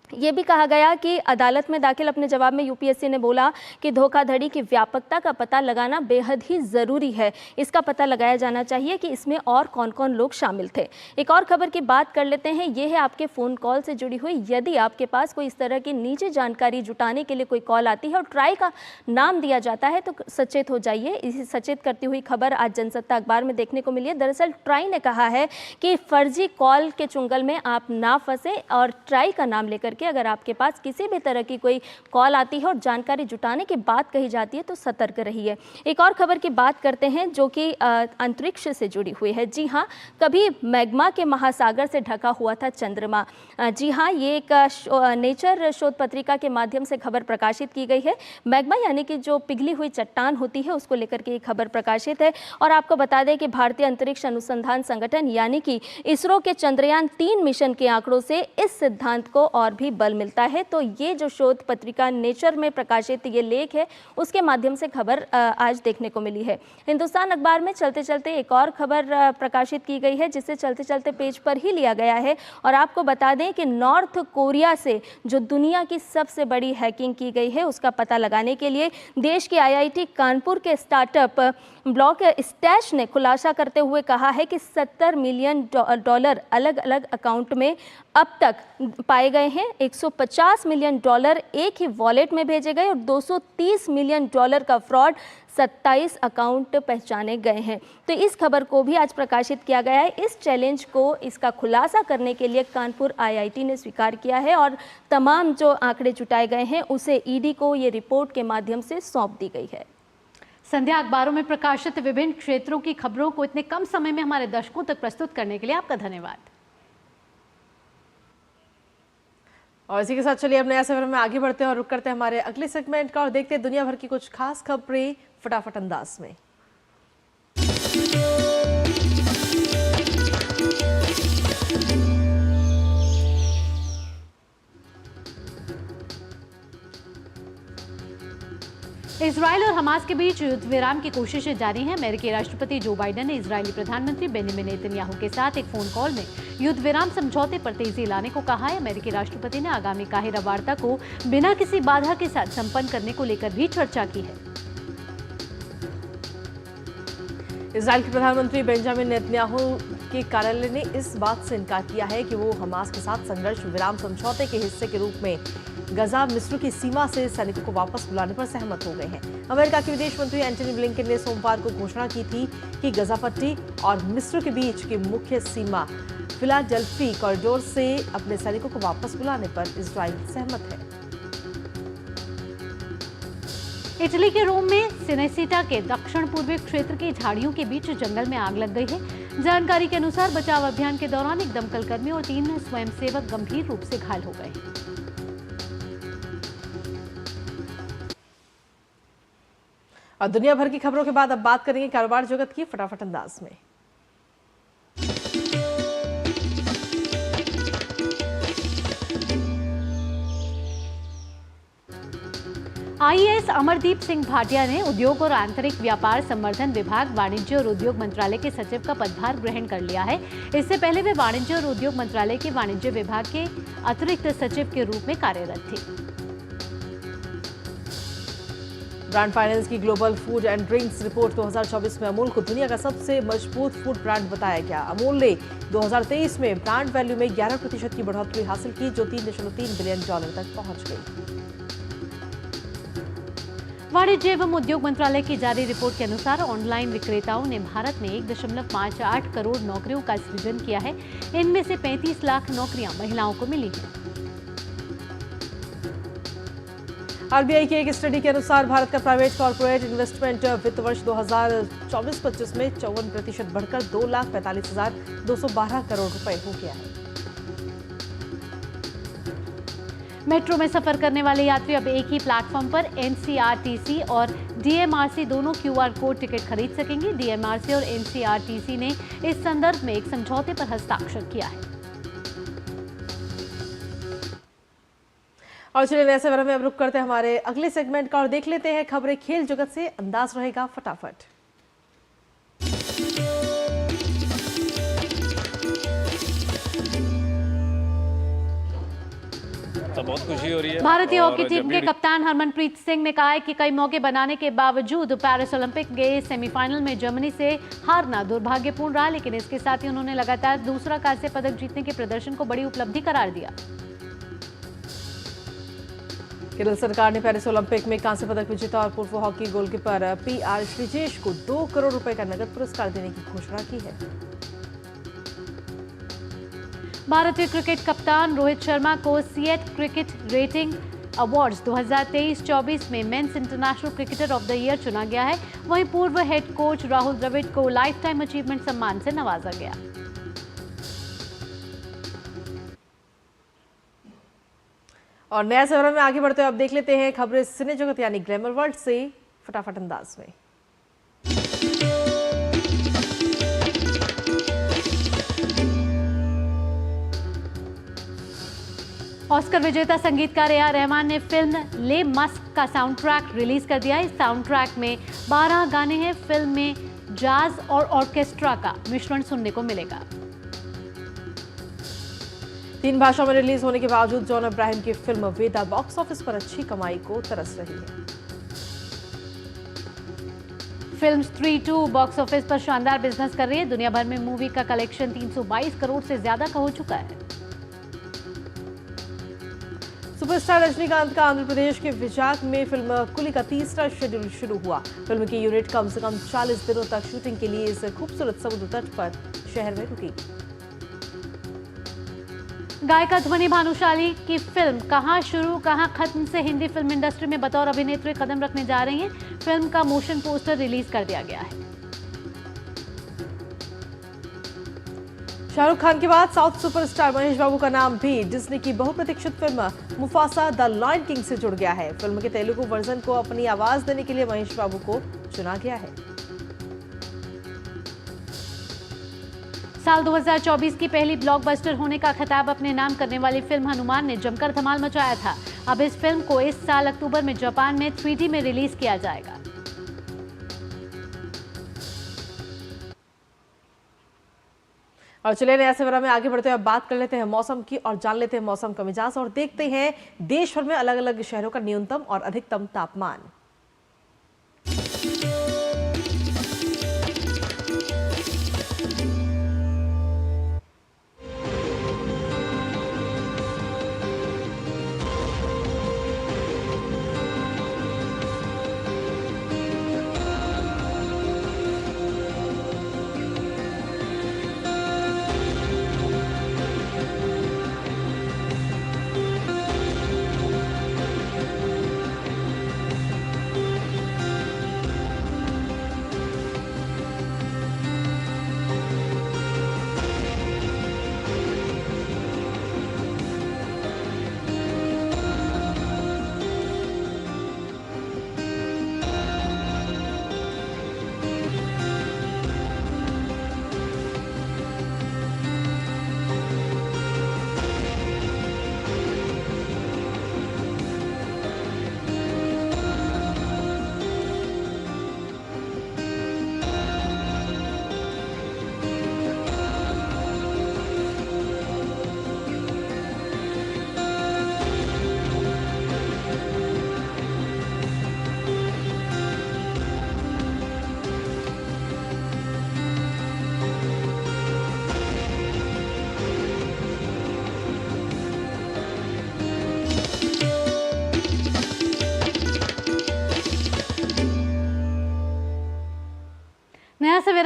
ये भी कहा गया कि अदालत में दाखिल अपने जवाब में यूपीएससी ने बोला कि धोखाधड़ी की व्यापकता का पता लगाना बेहद ही ज़रूरी है। इसका पता लगाया जाना चाहिए कि इसमें और कौन कौन लोग शामिल थे। एक और खबर की बात कर लेते हैं, ये है आपके फ़ोन कॉल से जुड़ी हुई। यदि आपके पास कोई इस तरह की निजी जानकारी जुटाने के लिए कोई कॉल आती है और ट्राई का नाम दिया जाता है तो सचेत हो जाइए। इसे सचेत करती हुई खबर आज जनसत्ता अखबार में देखने को मिली है। दरअसल ट्राई ने कहा है कि फर्जी कॉल के चुंगल में आप ना फंसें और ट्राई का नाम लेकर कि अगर आपके पास किसी भी तरह की कोई कॉल आती है और जानकारी जुटाने की बात कही जाती है तो सतर्क रहिए। एक और खबर की बात करते हैं जो कि अंतरिक्ष से जुड़ी हुई है। जी हाँ, कभी मैग्मा के महासागर से ढका हुआ था चंद्रमा। जी हाँ, ये एक नेचर शोध पत्रिका के माध्यम से खबर प्रकाशित की गई है। मैग्मा यानी कि जो पिघली हुई चट्टान होती है उसको लेकर के ये खबर प्रकाशित है। और आपको बता दें कि भारतीय अंतरिक्ष अनुसंधान संगठन यानी कि इसरो के चंद्रयान 3 मिशन के आंकड़ों से इस सिद्धांत को और भी बल मिलता है। तो ये जो शोध पत्रिका नेचर में प्रकाशित ये लेख है उसके माध्यम से खबर आज देखने को मिली है। हिंदुस्तान अखबार में चलते चलते एक और खबर प्रकाशित की गई है जिसे चलते चलते पेज पर ही लिया गया है। और आपको बता दें कि नॉर्थ कोरिया से जो दुनिया की सबसे बड़ी हैकिंग की गई है उसका पता लगाने के लिए देश के आईआईटी कानपुर के स्टार्टअप ब्लॉक स्टैश ने खुलासा करते हुए कहा है कि $70 मिलियन अलग अलग अकाउंट में अब तक पाए गए हैं। $150 मिलियन एक ही वॉलेट में भेजे गए और $230 मिलियन का फ्रॉड 27 अकाउंट पहचाने गए हैं। तो इस खबर को भी आज प्रकाशित किया गया है। इस चैलेंज को इसका खुलासा करने के लिए कानपुर आईआईटी ने स्वीकार किया है और तमाम जो आंकड़े जुटाए गए हैं उसे ईडी को ये रिपोर्ट के माध्यम से सौंप दी गई है। संध्या अखबारों में प्रकाशित विभिन्न क्षेत्रों की खबरों को इतने कम समय में हमारे दर्शकों तक प्रस्तुत करने के लिए आपका धन्यवाद। और इसी के साथ चलिए अब नया सफर में आगे बढ़ते हैं और रुक करते हैं हमारे अगले सेगमेंट का और देखते हैं दुनिया भर की कुछ खास खबरें फटाफट अंदाज में। इजरायल और हमास के बीच युद्ध विराम की कोशिशें जारी हैं। अमेरिकी राष्ट्रपति जो बाइडेन ने इजरायली प्रधानमंत्री बेंजामिन नेतन्याहू के साथ एक फोन कॉल में युद्ध विराम समझौते पर तेजी लाने को कहा है। अमेरिकी राष्ट्रपति ने आगामी काहिरा वार्ता को बिना किसी बाधा के साथ संपन्न करने को लेकर भी चर्चा की है। इजरायल के प्रधानमंत्री बेंजामिन नेतन्याहू के कार्यालय ने इस बात से इनकार किया है कि वो हमास के साथ संघर्ष विराम समझौते के हिस्से के रूप में गजा मिस्र की सीमा से सैनिकों को वापस बुलाने पर सहमत हो गए हैं। अमेरिका के विदेश मंत्री एंटनी ब्लिंकन ने सोमवार को घोषणा की थी कि गजा पट्टी और मिस्र के बीच की मुख्य सीमा फिलाडेल्फी कॉरिडोर से अपने सैनिकों को वापस बुलाने पर इजरायल सहमत है। इटली के रोम में सिनेसिटा के दक्षिण पूर्वी क्षेत्र की झाड़ियों के बीच जंगल में आग लग गई है। जानकारी के अनुसार बचाव अभियान के दौरान एक दमकल कर्मी और 3 स्वयंसेवक गंभीर रूप से घायल हो गए। और दुनिया भर की खबरों के बाद अब बात करेंगे कारोबार जगत की फटाफट अंदाज में। आईएएस अमरदीप सिंह भाटिया ने उद्योग और आंतरिक व्यापार संवर्धन विभाग, वाणिज्य और उद्योग मंत्रालय के सचिव का पदभार ग्रहण कर लिया है। इससे पहले वे वाणिज्य और उद्योग मंत्रालय के वाणिज्य विभाग के अतिरिक्त सचिव के रूप में कार्यरत थे। ब्रांड फाइनेंस की global food and drinks report 2024 में अमूल को दुनिया का सबसे मजबूत फूड ब्रांड बताया गया। अमूल ने 2023 में ब्रांड वैल्यू में 11% की बढ़ोतरी हासिल की, जो $3.3 बिलियन तक पहुंच गई। वाणिज्य एवं उद्योग मंत्रालय की जारी रिपोर्ट के अनुसार ऑनलाइन विक्रेताओं ने भारत में 1.58 करोड़ नौकरियों का सृजन किया है। इनमें से 35 लाख नौकरियां महिलाओं को मिली हैं। आरबीआई की एक स्टडी के अनुसार भारत का प्राइवेट कॉर्पोरेट इन्वेस्टमेंट वित्त वर्ष 2024-25 में 54% बढ़कर 2,45,212 करोड़ रुपए हो गया है। मेट्रो में सफर करने वाले यात्री अब एक ही प्लेटफॉर्म पर एनसीआरटीसी और डीएमआरसी दोनों क्यूआर कोड टिकट खरीद सकेंगे। डीएमआरसी और एनसीआरटीसी ने इस संदर्भ में एक समझौते पर हस्ताक्षर किया है। और चलिए ऐसे बारे में अब रुक करते हैं हमारे अगले सेगमेंट का और देख लेते हैं खबरें खेल जगत से। अंदाज रहेगा फटाफट। तो बहुत खुशी हो रही है। भारतीय हॉकी टीम के कप्तान हरमनप्रीत सिंह ने कहा है कि कई मौके बनाने के बावजूद पेरिस ओलंपिक के सेमीफाइनल में जर्मनी से हारना दुर्भाग्यपूर्ण रहा, लेकिन इसके साथ ही उन्होंने लगातार दूसरा कांस्य पदक जीतने के प्रदर्शन को बड़ी उपलब्धि करार दिया। केरल सरकार ने पेरिस ओलंपिक में कांस्य पदक विजेता और पूर्व हॉकी गोलकीपर पीआर श्रीजेश को 2 करोड़ रुपए का नगद पुरस्कार देने की घोषणा की है। भारतीय क्रिकेट कप्तान रोहित शर्मा को सीएट क्रिकेट रेटिंग अवार्ड्स 2023-24 में men's international cricketer of the year चुना गया है। वहीं पूर्व हेड कोच राहुल द्रविड़ को लाइफ टाइम अचीवमेंट सम्मान से नवाजा गया। और नया खबरों में आगे बढ़ते हुए अब देख लेते हैं खबरें सिने जगत यानी ग्लैमर वर्ल्ड से फटाफट अंदाज में। ऑस्कर विजेता संगीतकार ए.आर. रहमान ने फिल्म ले मस्क का साउंड ट्रैक रिलीज कर दिया है। इस साउंड ट्रैक में 12 गाने हैं। फिल्म में जाज और ऑर्केस्ट्रा का मिश्रण सुनने को मिलेगा। 3 भाषाओं में रिलीज होने के बावजूद जॉन अब्राहम की फिल्म वेदा बॉक्स ऑफिस पर अच्छी कमाई को तरस रही है। फिल्म स्त्री 2 बॉक्स ऑफिस पर शानदार बिजनेस कर रही है। दुनिया भर में मूवी का कलेक्शन 322 करोड़ से ज्यादा का हो चुका है। सुपरस्टार रजनीकांत का आंध्र प्रदेश के विशाख में फिल्म कुली का तीसरा शेड्यूल शुरू हुआ। फिल्म की यूनिट कम से कम 40 दिनों तक शूटिंग के लिए इस खूबसूरत समुद्र तट पर शहर में रुकी। गायिका ध्वनि भानुशाली की फिल्म कहां शुरू कहां खत्म से हिंदी फिल्म इंडस्ट्री में बतौर अभिनेत्री कदम रखने जा रही हैं। फिल्म का मोशन पोस्टर रिलीज कर दिया गया है। शाहरुख खान के बाद साउथ सुपरस्टार महेश बाबू का नाम भी डिज्नी की बहुप्रतीक्षित film Mufasa the Lion King से जुड़ गया है। फिल्म के तेलुगु वर्जन को अपनी आवाज देने के लिए महेश बाबू को चुना गया है। साल 2024 की पहली ब्लॉकबस्टर होने का खिताब अपने नाम करने वाली फिल्म हनुमान ने जमकर धमाल मचाया था। अब इस फिल्म को इस साल अक्टूबर में जापान में 3D में रिलीज किया जाएगा। और चलिए नया खबरों में आगे बढ़ते हुए अब बात कर लेते हैं मौसम की और जान लेते हैं मौसम का मिजाज और देखते हैं देश भर में अलग अलग शहरों का न्यूनतम और अधिकतम तापमान।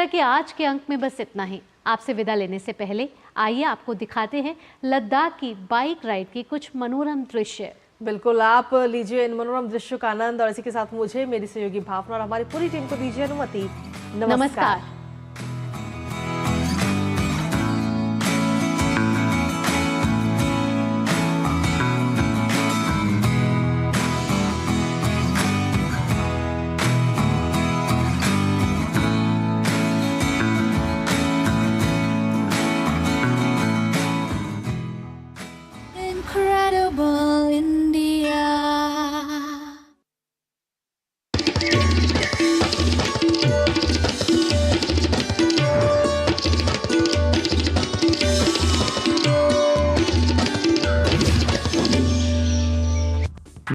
यात्रा के आज के अंक में बस इतना ही। आपसे विदा लेने से पहले आइए आपको दिखाते हैं लद्दाख की बाइक राइड की कुछ मनोरम दृश्य। बिल्कुल, आप लीजिए इन मनोरम दृश्यों का आनंद और इसी के साथ मुझे, मेरी सहयोगी भावना और हमारी पूरी टीम को दीजिए अनुमति। नमस्कार।